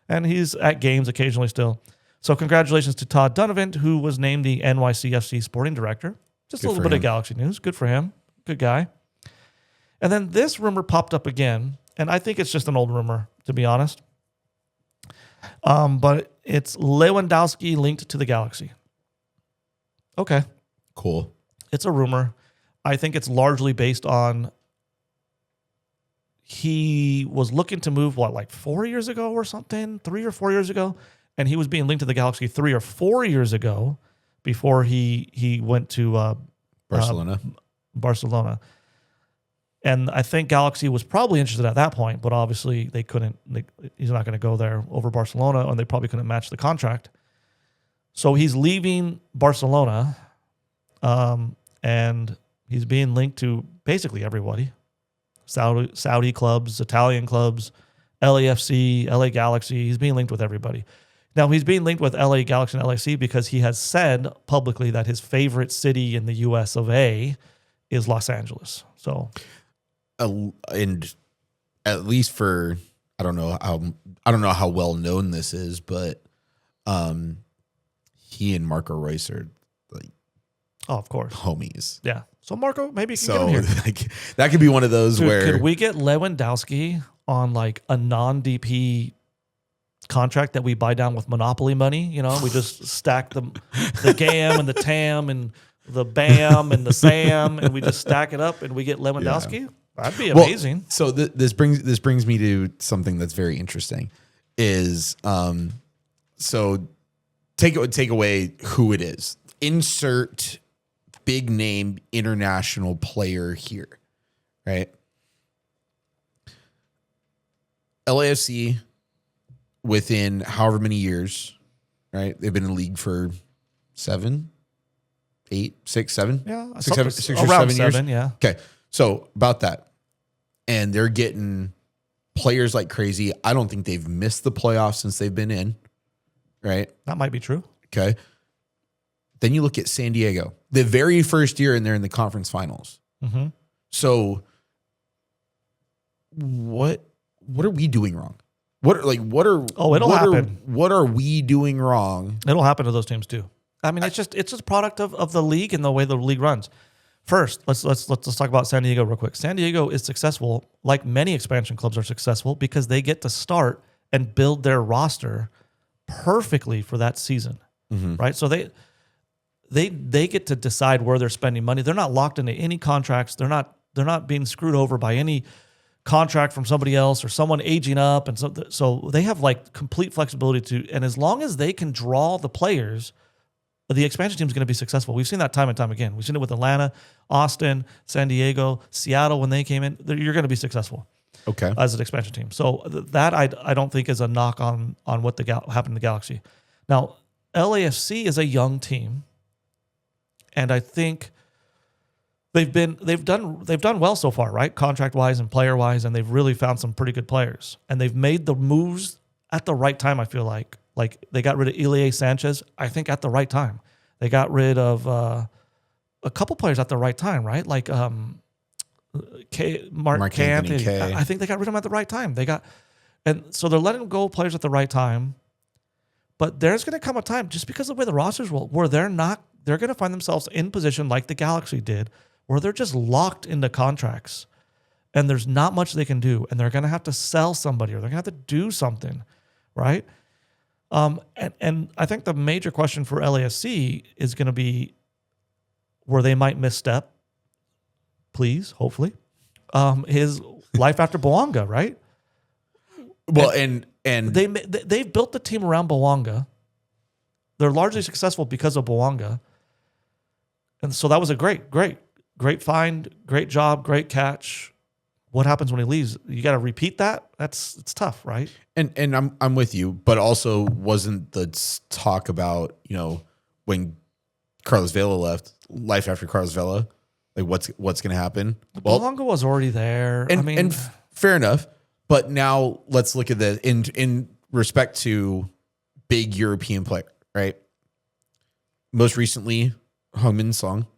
And he's at games occasionally still. So congratulations to Todd Donovan, who was named the NYCFC sporting director. Just a little bit of Galaxy news. Good for him. Good guy. And then this rumor popped up again, and I think it's just an old rumor, to be honest. But it's Lewandowski linked to the Galaxy. Okay. Cool. It's a rumor. I think it's largely based on he was looking to move, like 4 years ago or something, 3 or 4 years ago. And he was being linked to the Galaxy 3 or 4 years ago before he went to Barcelona. And I think Galaxy was probably interested at that point, but obviously they couldn't. He's not going to go there over Barcelona, and they probably couldn't match the contract. So he's leaving Barcelona, and he's being linked to basically everybody. Saudi clubs, Italian clubs, LAFC, LA Galaxy. He's being linked with everybody. Now, he's being linked with LA Galaxy and LAC because he has said publicly that his favorite city in the US of A is Los Angeles. So, and at least for I don't know how well known this is, but he and Marco Reus are like, oh, of course, homies. Yeah. So Marco, maybe you can get him here. Like, that could be one of those where could we get Lewandowski on like a non-DP contract that we buy down with Monopoly money? You know, we just stack the GAM and the TAM and the BAM and the SAM, and we just stack it up and we get Lewandowski. Yeah. That'd be amazing. Well, so this brings me to something that's very interesting. Is so take away who it is. Insert big name international player here, right? LAFC within however many years, right? They've been in the league for 7, 8, 6, 7? Yeah. 6 or around 7 years? 7, yeah. Okay. So about that. And they're getting players like crazy. I don't think they've missed the playoffs since they've been in, right? That might be true. Okay. Then you look at San Diego, the very first year, and they're in the conference finals. Mm-hmm. So what are we doing wrong? It'll happen. What are we doing wrong? It'll happen to those teams too. I mean, it's just a product of the league and the way the league runs. First, let's talk about San Diego real quick. San Diego is successful, like many expansion clubs are successful, because they get to start and build their roster perfectly for that season, right? So they get to decide where they're spending money. They're not locked into any contracts. They're not being screwed over by any contract from somebody else or someone aging up, and so they have like complete flexibility to. And as long as they can draw the players, the expansion team is going to be successful. We've seen that time and time again. We've seen it with Atlanta, Austin, San Diego, Seattle when they came in. You're going to be successful, okay, as an expansion team. So that I don't think is a knock on what happened to the Galaxy. Now, LAFC is a young team, and I think they've done well so far, right? Contract wise and player wise, and they've really found some pretty good players, and they've made the moves at the right time. I feel like they got rid of Ilie Sanchez, I think, at the right time. They got rid of a couple players at the right time, right? Like Mark Anthony. I think they got rid of him at the right time. And so they're letting go players at the right time. But there's going to come a time, just because of the way the rosters roll, where they're going to find themselves in position like the Galaxy did, where they're just locked into contracts and there's not much they can do. And they're going to have to sell somebody, or they're going to have to do something, right? And I think the major question for LAFC is going to be where they might misstep, hopefully, is life after Bouanga, right? Well, and they've built the team around Bouanga. They're largely successful because of Bouanga. And so that was a great find, great job, great catch. What happens when he leaves? You got to repeat that. It's tough, right? And I'm with you, but also wasn't the talk about, when Carlos Vela left, life after Carlos Vela, like what's going to happen? Bouanga was already there. And fair enough, but now let's look at the in respect to big European player, right? Most recently, Heung-min Son.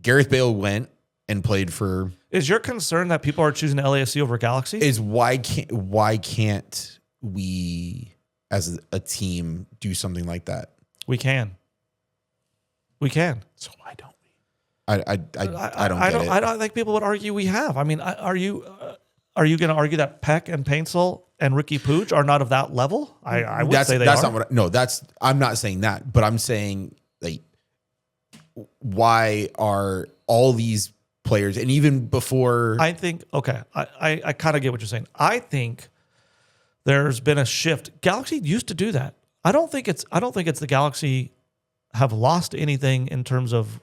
Gareth Bale went and played for. Is your concern that people are choosing LAFC over Galaxy? Is why can't we as a team do something like that? We can. So why don't we? I don't get it. I don't think people would argue we have. I mean, are you going to argue that Peck and Paintsel and Riqui Puig are not of that level? I would say they that's are. not what. No, I'm not saying that, but I'm saying like, why are all these players, and even before, I think, okay, I kind of get what you're saying. I think there's been a shift. Galaxy used to do that. I don't think it's the Galaxy have lost anything in terms of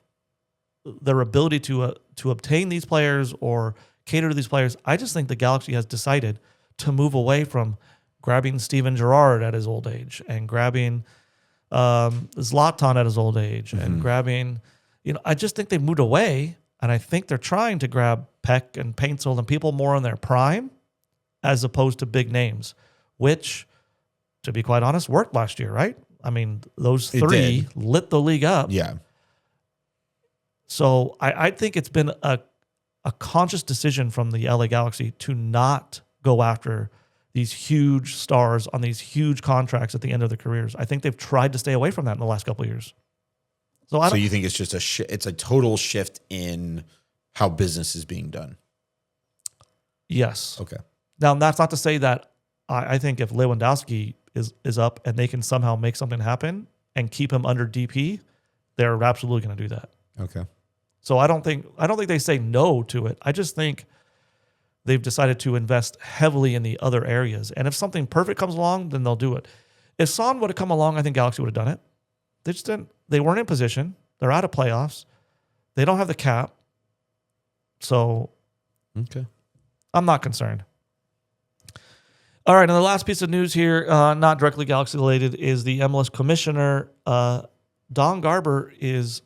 their ability to obtain these players or cater to these players. I just think the Galaxy has decided to move away from grabbing Steven Gerrard at his old age and grabbing Zlatan at his old age and grabbing, I just think they've moved away. And I think they're trying to grab Peck and Paintsel and people more in their prime as opposed to big names, which, to be quite honest, worked last year, right? I mean, those three lit the league up. Yeah. So I think it's been a conscious decision from the LA Galaxy to not go after these huge stars on these huge contracts at the end of their careers. I think they've tried to stay away from that in the last couple of years. So you think it's just it's a total shift in how business is being done? Yes. Okay. Now, that's not to say that I think if Lewandowski is up and they can somehow make something happen and keep him under DP, they're absolutely going to do that. Okay. So I don't think they say no to it. I just think they've decided to invest heavily in the other areas. And if something perfect comes along, then they'll do it. If Son would have come along, I think Galaxy would have done it. They just didn't. They weren't in position. They're out of playoffs. They don't have the cap. So okay, I'm not concerned. All right, and the last piece of news here, not directly Galaxy related, is the MLS commissioner, Don Garber, is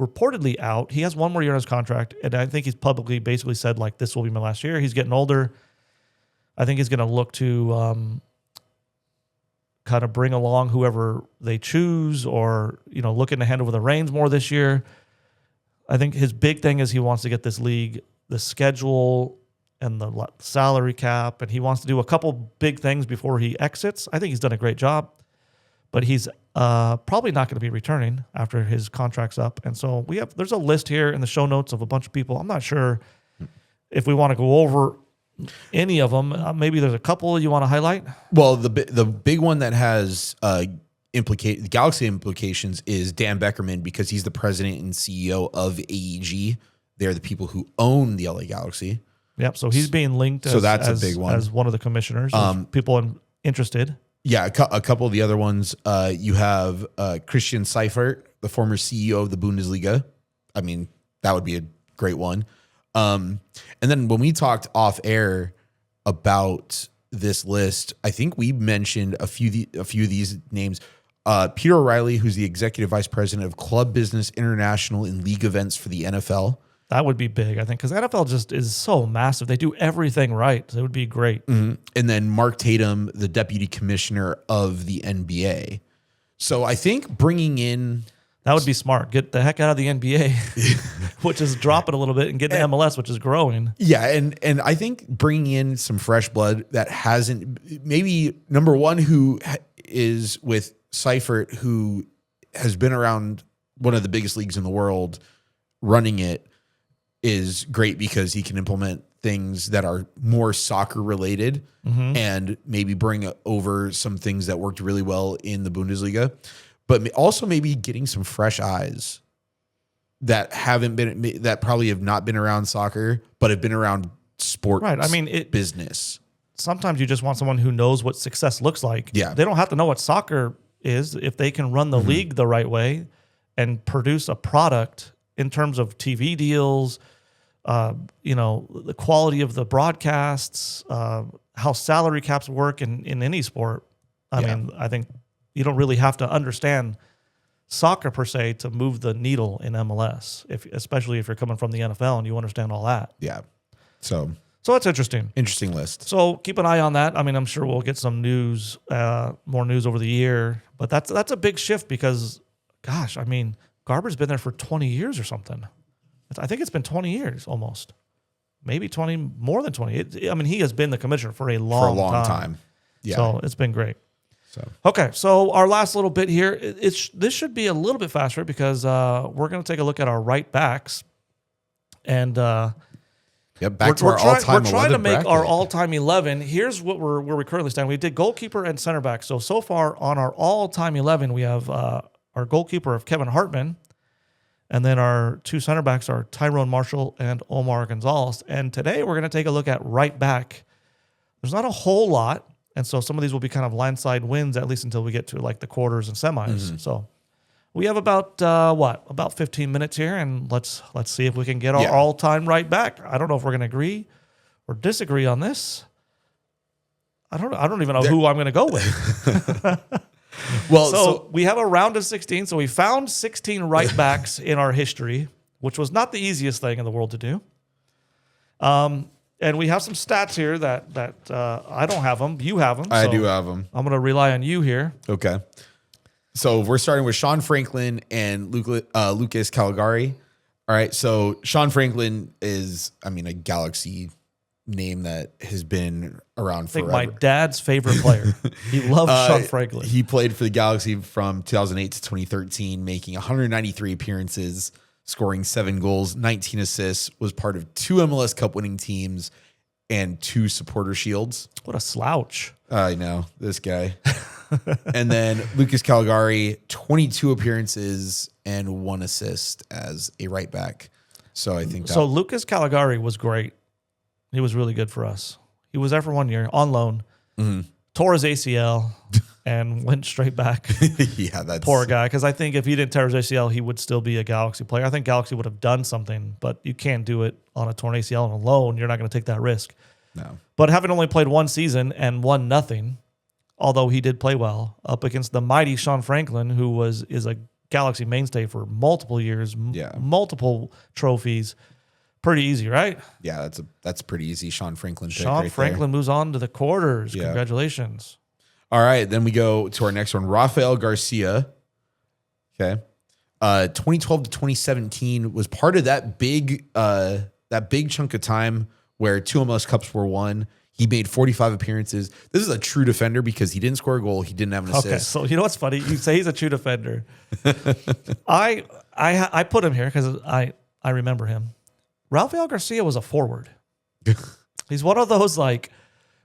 reportedly out. He has one more year on his contract, and I think he's publicly basically said, like, this will be my last year. He's getting older. I think he's going to look to kind of bring along whoever they choose, or, looking to hand over the reins more this year. I think his big thing is he wants to get this league, the schedule and the salary cap, and he wants to do a couple big things before he exits. I think he's done a great job, but he's probably not going to be returning after his contract's up. And so there's a list here in the show notes of a bunch of people. I'm not sure if we want to go over any of them. Maybe there's a couple you want to highlight. Well, the big one that has Galaxy implications is Dan Beckerman, because he's the president and CEO of AEG. They're the people who own the LA Galaxy. Yep. So he's being linked a big one. As one of the commissioners. People interested. Yeah, a couple of the other ones. You have Christian Seifert, the former CEO of the Bundesliga. I mean, that would be a great one. And then when we talked off air about this list, I think we mentioned a few of these names. Peter O'Reilly, who's the executive vice president of Club Business International and League Events for the NFL. That would be big, I think, because NFL just is so massive. They do everything right. So it would be great. Mm-hmm. And then Mark Tatum, the deputy commissioner of the NBA. So I think bringing in... That would be smart. Get the heck out of the NBA, which is dropping a little bit, and get the MLS, which is growing. Yeah, and I think bringing in some fresh blood that hasn't... Maybe number one, who is with Seifert, who has been around one of the biggest leagues in the world, running it, is great because he can implement things that are more soccer related and maybe bring over some things that worked really well in the Bundesliga, but also maybe getting some fresh eyes that probably have not been around soccer, but have been around sports. Right. I mean, business. Sometimes you just want someone who knows what success looks like. Yeah. They don't have to know what soccer is if they can run the league the right way and produce a product in terms of TV deals, the quality of the broadcasts, how salary caps work in any sport. I mean, I think you don't really have to understand soccer per se to move the needle in MLS, especially if you're coming from the NFL and you understand all that. Yeah. So that's interesting. Interesting list. So keep an eye on that. I mean, I'm sure we'll get some news, more news over the year, but that's a big shift because, gosh, I mean, Garber's been there for 20 years or something. I think it's been 20 years almost, maybe 20, more than 20. I mean, he has been the commissioner for a long time. Yeah. So it's been great. So okay, so our last little bit here, this should be a little bit faster because we're going to take a look at our right backs, and back to our all-time 11 We're trying to make bracket. our all-time 11. Here's where we currently stand. We did goalkeeper and center back. So far on our all-time 11, we have our goalkeeper of Kevin Hartman. And then our two center backs are Tyrone Marshall and Omar Gonzalez. And today we're going to take a look at right back. There's not a whole lot. And so some of these will be kind of landslide wins, at least until we get to like the quarters and semis. So we have about 15 minutes here. And let's see if we can get our all-time right back. I don't know if we're going to agree or disagree on this. I don't even know who I'm going to go with. Well, so we have a round of 16. So we found 16 right backs in our history, which was not the easiest thing in the world to do. And we have some stats here that I don't have them. You have them. I do have them. I'm going to rely on you here. Okay. So we're starting with Sean Franklin and Lucas Caligari. All right. So Sean Franklin is, a Galaxy name that has been around forever. I think my dad's favorite player. He loves Sean Franklin. He played for the Galaxy from 2008 to 2013, making 193 appearances, scoring 7 goals, 19 assists, was part of 2 MLS Cup winning teams and 2 supporter shields. What a slouch. I know, this guy. And then Lucas Caligari, 22 appearances and 1 assist as a right back. So I think so Lucas Caligari was great. He was really good for us. He was there for 1 year on loan, tore his ACL, and went straight back. Yeah, that's poor guy. Because I think if he didn't tear his ACL, he would still be a Galaxy player. I think Galaxy would have done something, but you can't do it on a torn ACL on a loan. You're not going to take that risk. No. But having only played one season and won nothing, although he did play well, up against the mighty Sean Franklin, who is a Galaxy mainstay for multiple years, multiple trophies. Pretty easy, right? Yeah, that's pretty easy. Sean Franklin pick Sean right Franklin there. moves on to the quarters. Yeah. Congratulations. All right, then we go to our next one. Rafael Garcia. Okay. 2012 to 2017 was part of that big chunk of time where 2 MLS Cups were won. He made 45 appearances. This is a true defender because he didn't score a goal. He didn't have an assist. Okay, so you know what's funny? You say he's a true defender. I put him here because I remember him. Rafael Garcia was a forward. He's one of those like,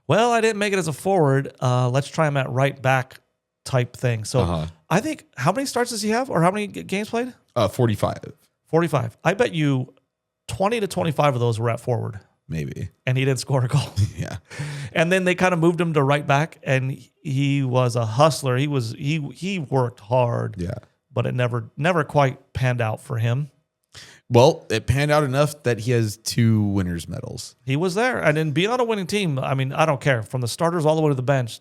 well, I didn't make it as a forward. Let's try him at right back type thing. So I think, how many starts does he have, or how many games played? 45. 45. I bet you 20 to 25 of those were at forward. Maybe. And he didn't score a goal. Yeah. And then they kind of moved him to right back, and he was a hustler. He worked hard. Yeah. But it never quite panned out for him. Well, it panned out enough that he has 2 winners' medals. He was there. And then being on a winning team, I mean, I don't care. From the starters all the way to the bench,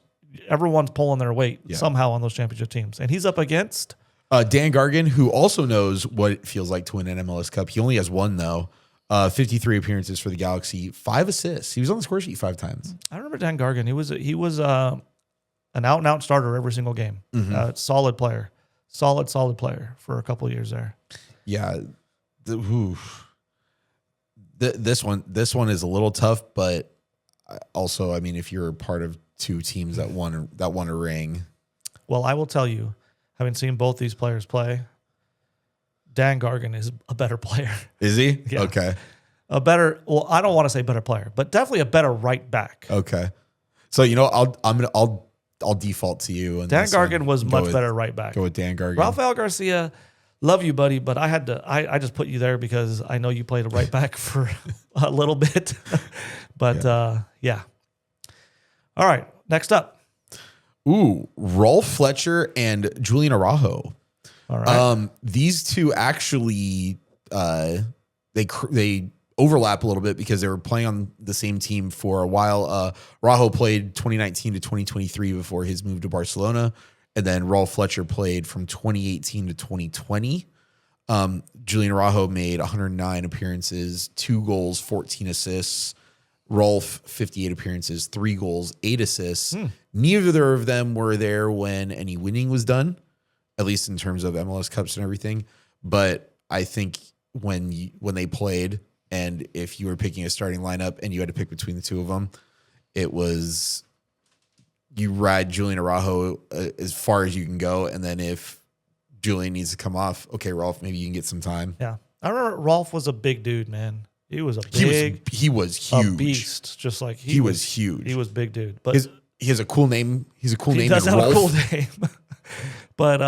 everyone's pulling their weight somehow on those championship teams. And he's up against Dan Gargan, who also knows what it feels like to win an MLS Cup. He only has 1, though. 53 appearances for the Galaxy, 5 assists. He was on the score sheet 5 times. I remember Dan Gargan. He was an out-and-out starter every single game. Solid player. Solid player for a couple of years there. Yeah. This one is a little tough, but also, I mean, if you're part of 2 teams that won a ring. Well, I will tell you, having seen both these players play, Dan Gargan is a better player. Is he? Yeah. Okay. I don't want to say better player, but definitely a better right back. Okay. So, I'll default to you. And Dan Gargan was much better right back. Go with Dan Gargan. Rafael Garcia, love you, buddy, but I just put you there because I know you played a right back for a little bit. But yeah. All right, next up. Ooh, Rolf Fletcher and Julian Araujo. All right. These two actually they overlap a little bit because they were playing on the same team for a while. Araujo played 2019 to 2023 before his move to Barcelona, and then Rolf Fletcher played from 2018 to 2020. Julian Araujo made 109 appearances, 2 goals, 14 assists. Rolf, 58 appearances, 3 goals, 8 assists. Neither of them were there when any winning was done, at least in terms of MLS Cups and everything. But I think when they played, and if you were picking a starting lineup and you had to pick between the 2 of them, it was you ride Julian Araujo as far as you can go. And then if Julian needs to come off, okay, Rolf, maybe you can get some time. Yeah. I remember Rolf was a big dude, man. He was he was huge. A beast, just like he was huge. He was big dude. But he has a cool name. He's a cool name. He does have Rolf. a cool name. But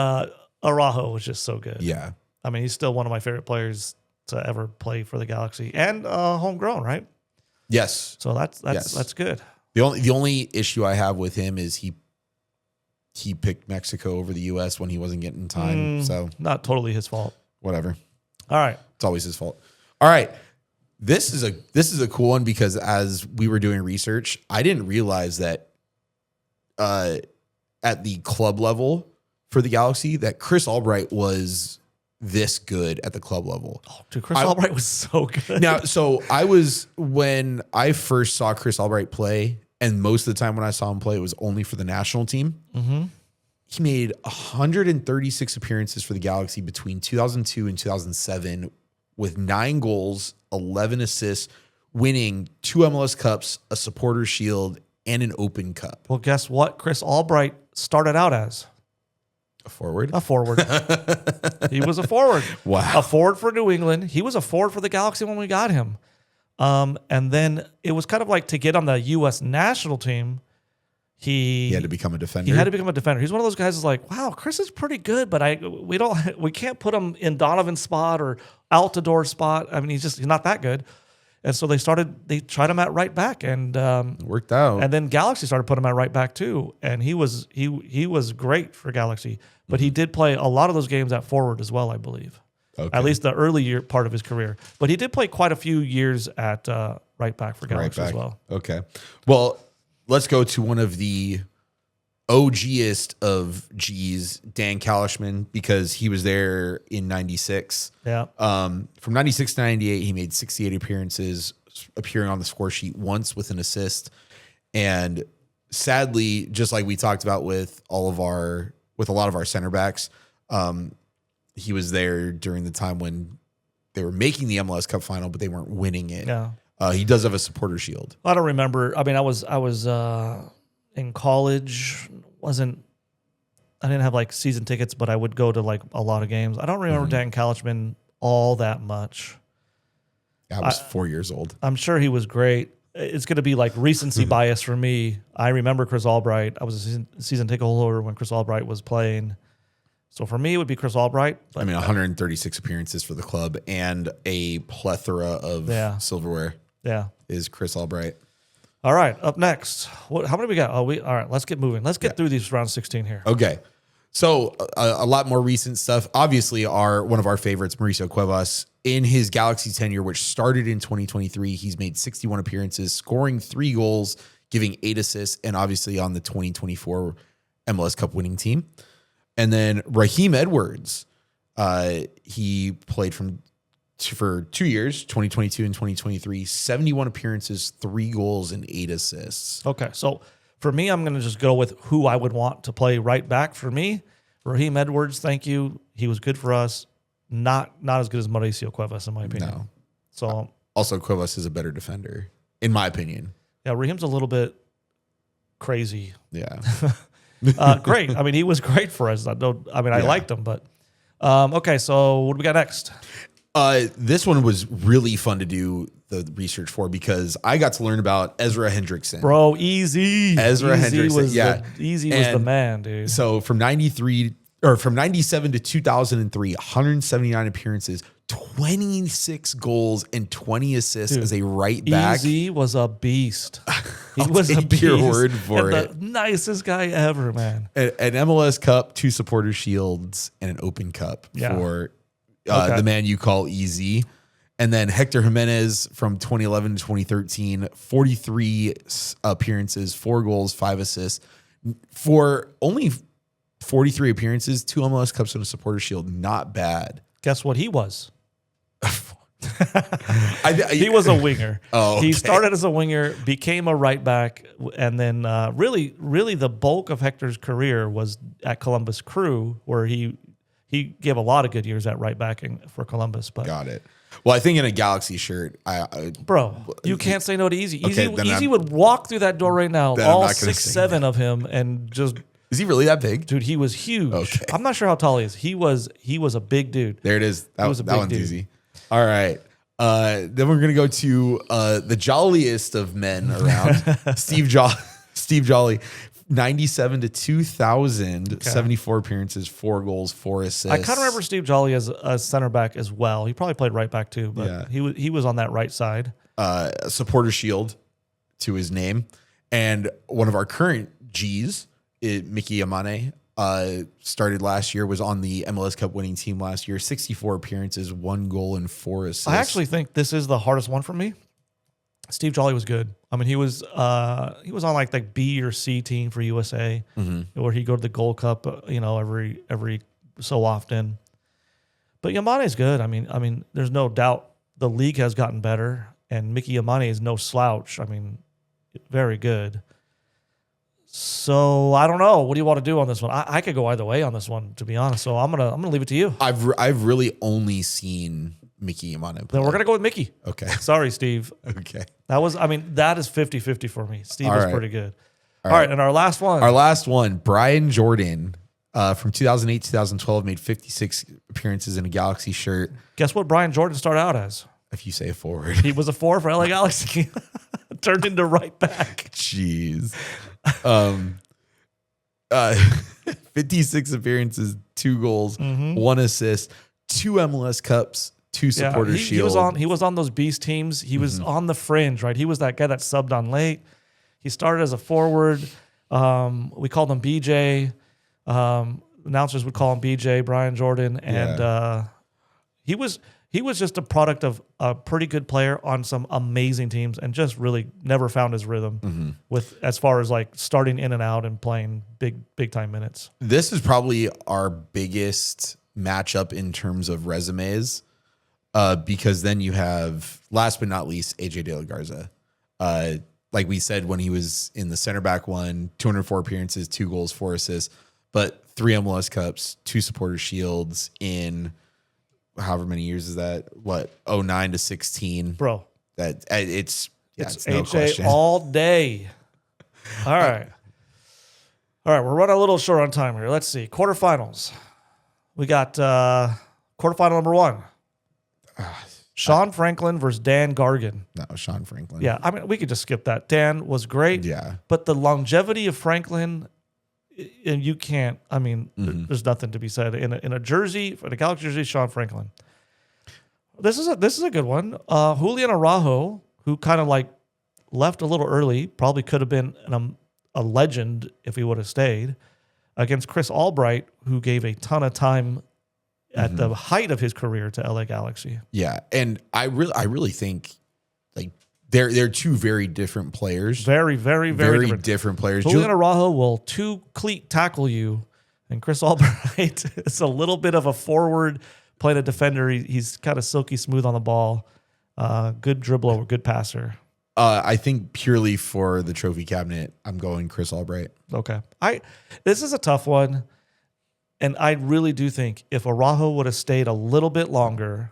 Araujo was just so good. Yeah. I mean, he's still one of my favorite players to ever play for the Galaxy, and homegrown, right? Yes. So that's good. The only issue I have with him is he picked Mexico over the U.S. when he wasn't getting time. So not totally his fault. Whatever. All right. It's always his fault. All right. This is a cool one because as we were doing research, I didn't realize that at the club level for the Galaxy that Chris Albright was this good at the club level. Oh, dude, Chris Albright was so good. Now, so when I first saw Chris Albright play, and most of the time when I saw him play, it was only for the national team. Mm-hmm. He made 136 appearances for the Galaxy between 2002 and 2007 with 9 goals, 11 assists, winning 2 MLS Cups, a Supporters Shield, and an Open Cup. Well, guess what? Chris Albright started out as a forward. He was a forward. Wow. A forward for New England. He was a forward for the Galaxy when we got him. And then it was kind of like to get on the U.S. national team, he had to become a defender. He had to become a defender. He's one of those guys who's like, wow, Chris is pretty good, but we can't put him in Donovan's spot or Altidore spot. I mean, he's not that good. And so they tried him at right back, and worked out. And then Galaxy started putting him at right back too, and he was great for Galaxy. But he did play a lot of those games at forward as well, I believe. Okay. at least the early year part of his career. But he did play quite a few years at right back for Galaxy as well. Okay. Well, let's go to one of the OGest of G's, Dan Kalishman, because he was there in 96. Yeah. From 96 to 98, he made 68 appearances, appearing on the score sheet once with an assist. And sadly, just like we talked about with a lot of our center backs, he was there during the time when they were making the MLS Cup final, but they weren't winning it. Yeah. He does have a supporter shield. I don't remember. I mean, I was in college. I didn't have like season tickets, but I would go to like a lot of games. I don't remember Dan Kalishman all that much. I was 4 years old. I'm sure he was great. It's going to be like recency bias for me. I remember Chris Albright. I was a season ticket holder when Chris Albright was playing. So for me, it would be Chris Albright. I mean, 136 appearances for the club and a plethora of silverware. Yeah. Is Chris Albright. All right, up next. How many we got? All right, let's get moving. Let's get through these round 16 here. Okay. So a lot more recent stuff. Obviously, one of our favorites, Mauricio Cuevas, in his Galaxy tenure, which started in 2023, he's made 61 appearances, scoring 3 goals, giving 8 assists, and obviously on the 2024 MLS Cup winning team. And then Raheem Edwards, he played for 2 years, 2022 and 2023, 71 appearances, 3 goals, and 8 assists. Okay, so for me, I'm going to just go with who I would want to play right back for me. Raheem Edwards, thank you. He was good for us. Not as good as Mauricio Cuevas, in my opinion. No. So also, Cuevas is a better defender, in my opinion. Yeah, Raheem's a little bit crazy. Yeah. Great. I mean, he was great for us. I liked him, but okay. So what do we got next? This one was really fun to do the research for because I got to learn about Ezra Hendrickson. Bro, easy. Ezra Hendrickson. Was the man, dude. So from 97 to 2003, 179 appearances, 26 goals and 20 assists as a right back. Easy was a beast. He I'll was a take beast. your word for and the nicest guy ever, man. An MLS Cup, 2 supporter shields, and an open cup for the man you call Easy. And then Hector Jimenez from 2011 to 2013, 43 appearances, 4 goals, 5 assists. For only 43 appearances, 2 MLS Cups and a supporter shield. Not bad. Guess what he was? He was a winger. Oh, okay. He started as a winger, became a right back, and then really the bulk of Hector's career was at Columbus Crew, where he gave a lot of good years at right back for Columbus. But got it. Well, I think in a Galaxy shirt, bro, you can't say no to Easy. Okay, Easy would walk through that door right now, all 6'7" of him, and just. Is he really that big? Dude, he was huge. Okay. I'm not sure how tall he is. He was a big dude. There it is. That one's dude. easy. All right. Then we're going to go to the jolliest of men around, Steve Jolly. 97 to 2000, 74 appearances, 4 goals, 4 assists. I kind of remember Steve Jolly as a center back as well. He probably played right back too, but he was on that right side. Supporter shield to his name. And one of our current Gs, Mickey Amane, started last year, was on the MLS Cup winning team last year. 64 appearances, 1 goal, and 4 assists. I actually think this is the hardest one for me. Steve Jolly was good. I mean, he was on like the B or C team for USA, where he'd go to the Gold Cup, every so often. But Yamane's good. I mean, there's no doubt the league has gotten better, and Mickey Yamane is no slouch. I mean, very good. So I don't know. What do you want to do on this one? I could go either way on this one, to be honest. So I'm gonna leave it to you. I've really only seen Mickey Yamane play. Then we're gonna go with Mickey. Okay. Sorry, Steve. Okay. That is 50-50 for me. Steve is pretty good. All right. right, and our last one. Our last one, Brian Jordan, from 2008 2012, made 56 appearances in a Galaxy shirt. Guess what Brian Jordan started out as? If you say a forward. He was a forward for LA Galaxy. Turned into right back. Jeez. 56 appearances, 2 goals, 1 assist, 2 MLS Cups, 2 supporter shields. He was on those beast teams. He was on the fringe, right? He was that guy that subbed on late. He started as a forward. We called him BJ. Announcers would call him BJ, Brian Jordan, and He was just a product of a pretty good player on some amazing teams and just really never found his rhythm with as far as like starting in and out and playing big time minutes. This is probably our biggest matchup in terms of resumes, because then you have, last but not least, AJ De La Garza. Like we said, when he was in the center back one, 204 appearances, 2 goals, 4 assists, but 3 MLS Cups, 2 Supporter Shields in however many years is that? What, 09 to 16? Bro. That it's no AJ question. all day. All right. All right, we're running a little short on time here. Let's see. Quarterfinals. We got quarterfinal number 1. Sean Franklin versus Dan Gargan. No, Sean Franklin. Yeah, I mean, we could just skip that. Dan was great. Yeah. But the longevity of Franklin, and you can't, I mean, there's nothing to be said. In a jersey, in a Galaxy jersey, Sean Franklin. This is a good one. Julian Araujo, who kind of like left a little early, probably could have been a legend if he would have stayed, against Chris Albright, who gave a ton of time at the height of his career to LA Galaxy. Yeah, and I really think like they're 2 very different players. Very different players. Julian Araujo will 2-cleat tackle you, and Chris Albright is a little bit of a forward playing a defender. He's kind of silky smooth on the ball, good dribbler, good passer. I think purely for the trophy cabinet, I'm going Chris Albright. Okay, this is a tough one. And I really do think if Araujo would have stayed a little bit longer,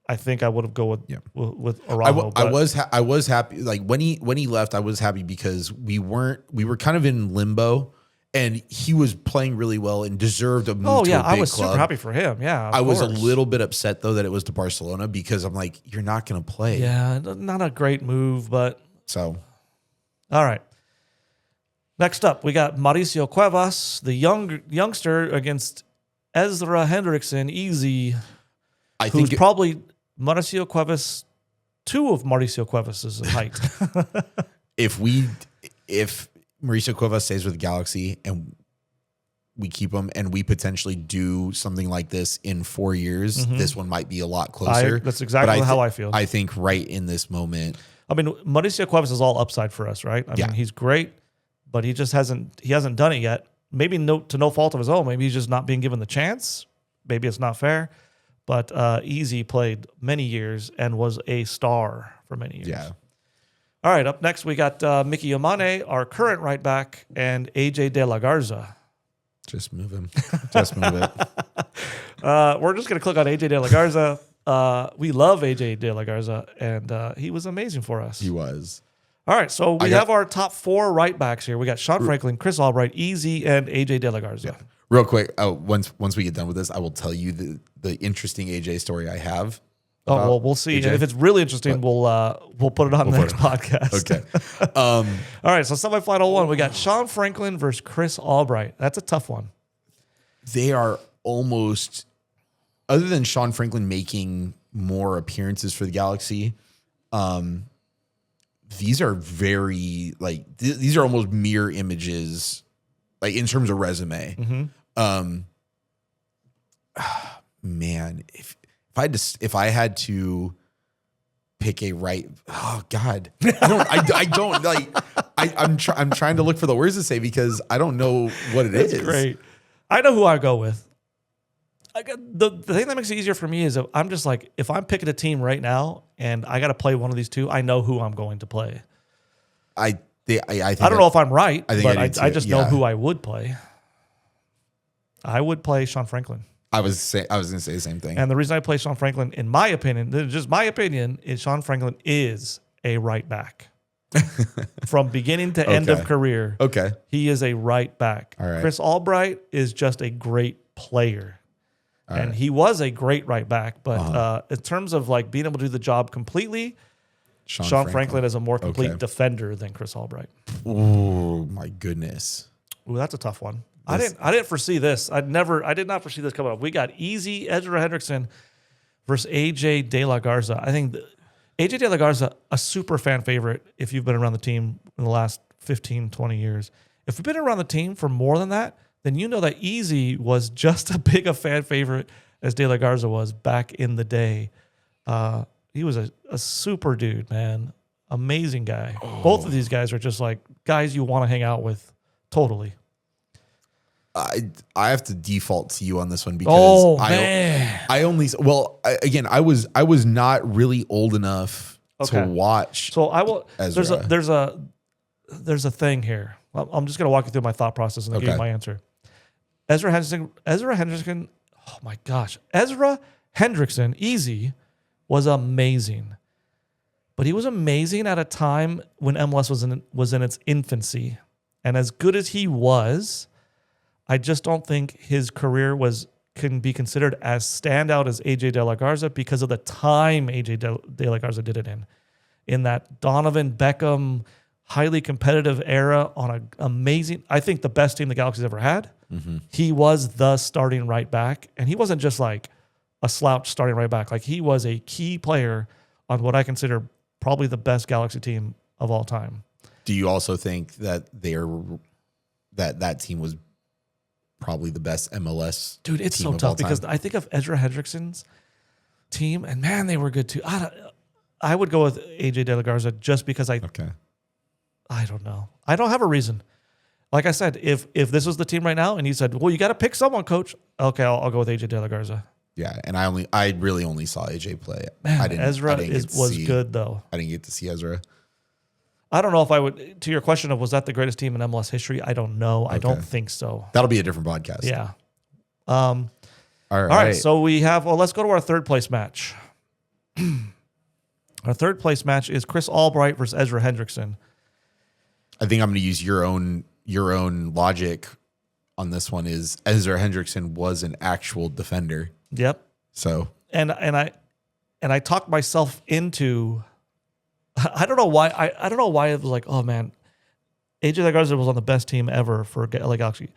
I think I would have gone with Araujo. I was happy. Like when he left, I was happy because we were kind of in limbo, and he was playing really well and deserved a move to a big club. I was super happy for him. Yeah, I was a little bit upset though that it was to Barcelona because I'm like, you're not going to play. Yeah, not a great move, but so all right. Next up, we got Mauricio Cuevas, the youngster, against Ezra Hendrickson, Easy, who's probably Mauricio Cuevas, 2 of Mauricio Cuevas' height. If Mauricio Cuevas stays with the Galaxy and we keep him and we potentially do something like this in 4 years, this one might be a lot closer. That's exactly how I feel. I think right in this moment. I mean, Mauricio Cuevas is all upside for us, right? I mean, he's great. But he just hasn't done it yet. Maybe to no fault of his own. Maybe he's just not being given the chance. Maybe it's not fair. But Easy played many years and was a star for many years. Yeah. All right, up next we got Mickey Yamane, our current right back, and AJ De La Garza. Just move him. Just move it. We're just going to click on AJ De La Garza. We love AJ De La Garza, and he was amazing for us. He was. All right, so we have our top 4 right backs here. We got Sean Franklin, Chris Albright, Easy, and AJ De La Garza. Yeah. Real quick, once we get done with this, I will tell you the interesting AJ story I have. Oh well, we'll see. AJ. If it's really interesting, we'll put it on the next podcast. Okay. All right, so semifinal 1, we got Sean Franklin versus Chris Albright. That's a tough one. They are almost, other than Sean Franklin making more appearances for the Galaxy, these are very like these are almost mirror images, like in terms of resume. Man, if I had to pick a right, oh God, I don't like. I'm trying to look for the words to say because I don't know what it is. Great, I know who I go with. The thing that makes it easier for me is I'm just like, if I'm picking a team right now and I got to play one of these 2, I know who I'm going to play. I think I don't know if I'm right, but I just know Yeah. who I would play. I would play Sean Franklin. I was going to say the same thing. And the reason I play Sean Franklin, in my opinion, just my opinion, is Sean Franklin is a right back. From beginning to end of career. Okay. He is a right back. All right. Chris Albright is just a great player. And he was a great right back, but in terms of like being able to do the job completely, Sean Franklin is a more complete defender than Chris Albright. Oh my goodness! Ooh, that's a tough one. I didn't foresee this. I did not foresee this coming up. We got Easy Ezra Hendrickson versus AJ De La Garza. I think AJ De La Garza, a super fan favorite if you've been around the team in the last 15, 20 years. If you've been around the team for more than that, then you know that Easy was just as big a fan favorite as De La Garza was back in the day. He was a super dude, man. Amazing guy. Both of these guys are just like guys you want to hang out with. Totally. I have to default to you on this one because man. I was not really old enough to watch. So I will. Ezra. There's a thing here. I'm just gonna walk you through my thought process and then give you my answer. Ezra Hendrickson. Oh my gosh, Ezra Hendrickson, easy, was amazing, but he was amazing at a time when MLS was in its infancy, and as good as he was, I just don't think his career can be considered as standout as AJ De La Garza because of the time AJ De La Garza did it in that Donovan Beckham highly competitive era on an amazing, I think the best team the Galaxy's ever had. Mm-hmm. He was the starting right back, and he wasn't just like a slouch starting right back. Like he was a key player on what I consider probably the best Galaxy team of all time. Do you also think that that team was probably the best MLS? Dude, it's so tough because I think of Ezra Hendrickson's team, and man, they were good too. I would go with AJ De La Garza just because I don't know. I don't have a reason. Like I said, if this was the team right now and you said, well, you got to pick someone, coach. Okay, I'll go with AJ De La Garza. Yeah, and I really only saw AJ play. Man, Ezra was good though. I didn't get to see Ezra. I don't know if I would, to your question of was that the greatest team in MLS history? I don't know. Okay. I don't think so. That'll be a different podcast. Yeah. All right. So we have, let's go to our third place match. Our third place match is Chris Albright versus Ezra Hendrickson. I think I'm going to use your own logic on this one. Is Ezra Hendrickson was an actual defender. Yep. So and I talked myself into. I don't know why. I don't know why it was like, oh man, AJ De La Garza was on the best team ever for LA Galaxy.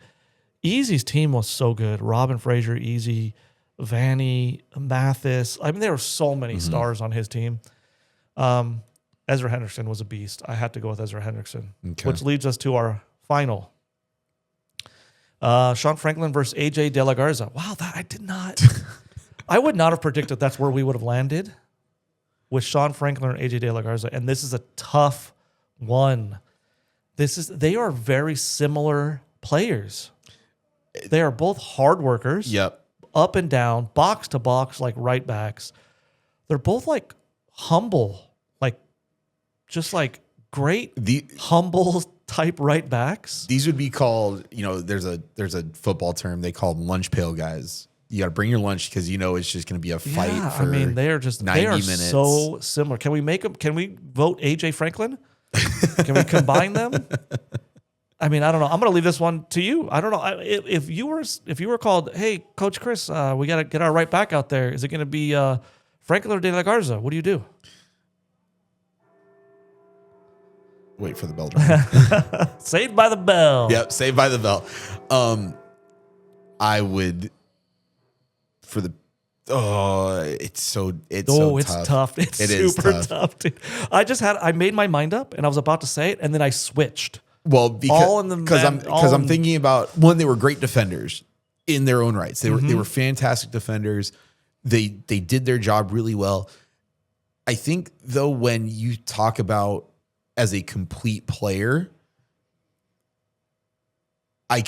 Easy's team was so good. Robin Fraser, Easy, Vanny, Mathis. I mean, there were so many stars on his team. Ezra Hendrickson was a beast. I had to go with Ezra Hendrickson, which leads us to our final. Sean Franklin versus AJ De La Garza. Wow, that I did not. I would not have predicted that's where we would have landed with Sean Franklin and AJ De La Garza, and this is a tough one. They are very similar players. They are both hard workers. Yep. Up and down, box to box, like right backs. They're both like humble, like just like great, humble type right backs. These would be called, there's a football term they call lunch pail guys. You got to bring your lunch because it's just going to be a fight for 90 minutes. So similar. Can we make them? Can we vote AJ Franklin? Can we combine them? I mean, I don't know. I'm going to leave this one to you. I don't know. If you were called, hey, Coach Chris, we got to get our right back out there. Is it going to be Franklin or De La Garza? What do you do? Wait for the bell to ring. Saved by the bell. Yep, saved by the bell. I would for the it's so tough. It's super tough, dude. I made my mind up and I was about to say it and then I switched. Well, because I'm thinking about one, they were great defenders in their own rights. They were fantastic defenders. They did their job really well. I think though, when you talk about as a complete player, I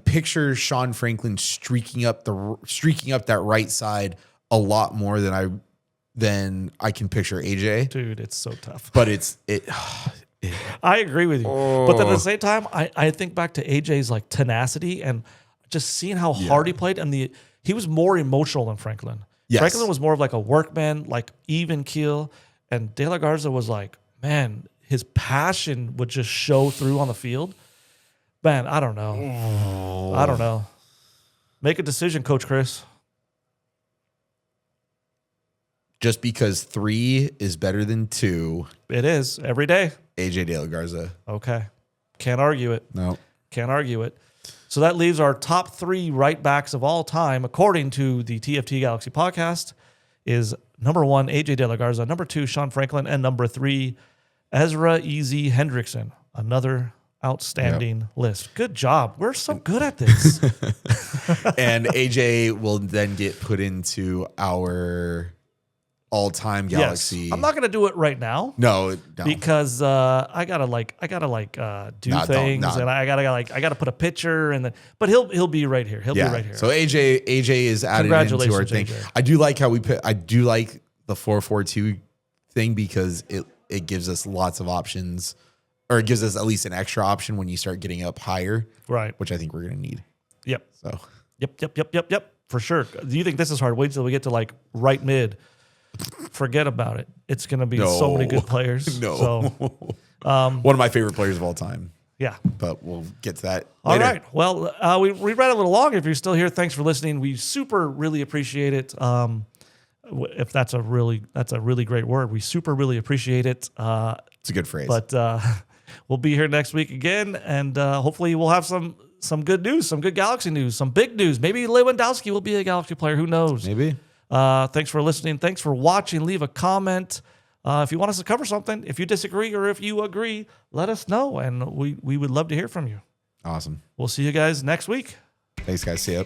picture Sean Franklin streaking up that right side a lot more than I can picture AJ. Dude, it's so tough. But I agree with you. But then at the same time, I think back to AJ's like tenacity and just seeing how hard he played, and he was more emotional than Franklin. Yes. Franklin was more of like a workman, like even keel, and De La Garza was like, man, his passion would just show through on the field. Man, I don't know. I don't know. Make a decision, Coach Chris. Just because 3 is better than 2. It is every day. AJ De La Garza. Okay. Can't argue it. No. Can't argue it. So that leaves our top 3 right backs of all time, according to the TFT Galaxy podcast, is number 1, AJ De La Garza, number 2, Sean Franklin, and number 3, Ezra Easy Hendrickson. Another outstanding list. Good job. We're so good at this. And AJ will then get put into our all-time Galaxy. Yes. I'm not going to do it right now. No. Because I gotta do things, and I gotta put a picture, and then but he'll be right here. He'll be right here. So AJ is added into our thing. AJ. I do like how I do like the 4-4-2 thing because it gives us lots of options, or it gives us at least an extra option when you start getting up higher, right? Which I think we're gonna need. Yep. So Yep. For sure. Do you think this is hard? Wait till we get to like right mid. Forget about it. It's going to be so many good players. No. So, one of my favorite players of all time. Yeah. But we'll get to that all later. right. Well, we ran a little long. If you're still here, thanks for listening. We super really appreciate it. If that's a really great word, we super really appreciate it. It's a good phrase. But we'll be here next week again, and hopefully we'll have some good news, some good Galaxy news, some big news. Maybe Lewandowski will be a Galaxy player. Who knows? Maybe. Thanks for listening. Thanks for watching. Leave a comment. If you want us to cover something, if you disagree or if you agree, let us know, and we would love to hear from you. Awesome. We'll see you guys next week. Thanks, guys. See you.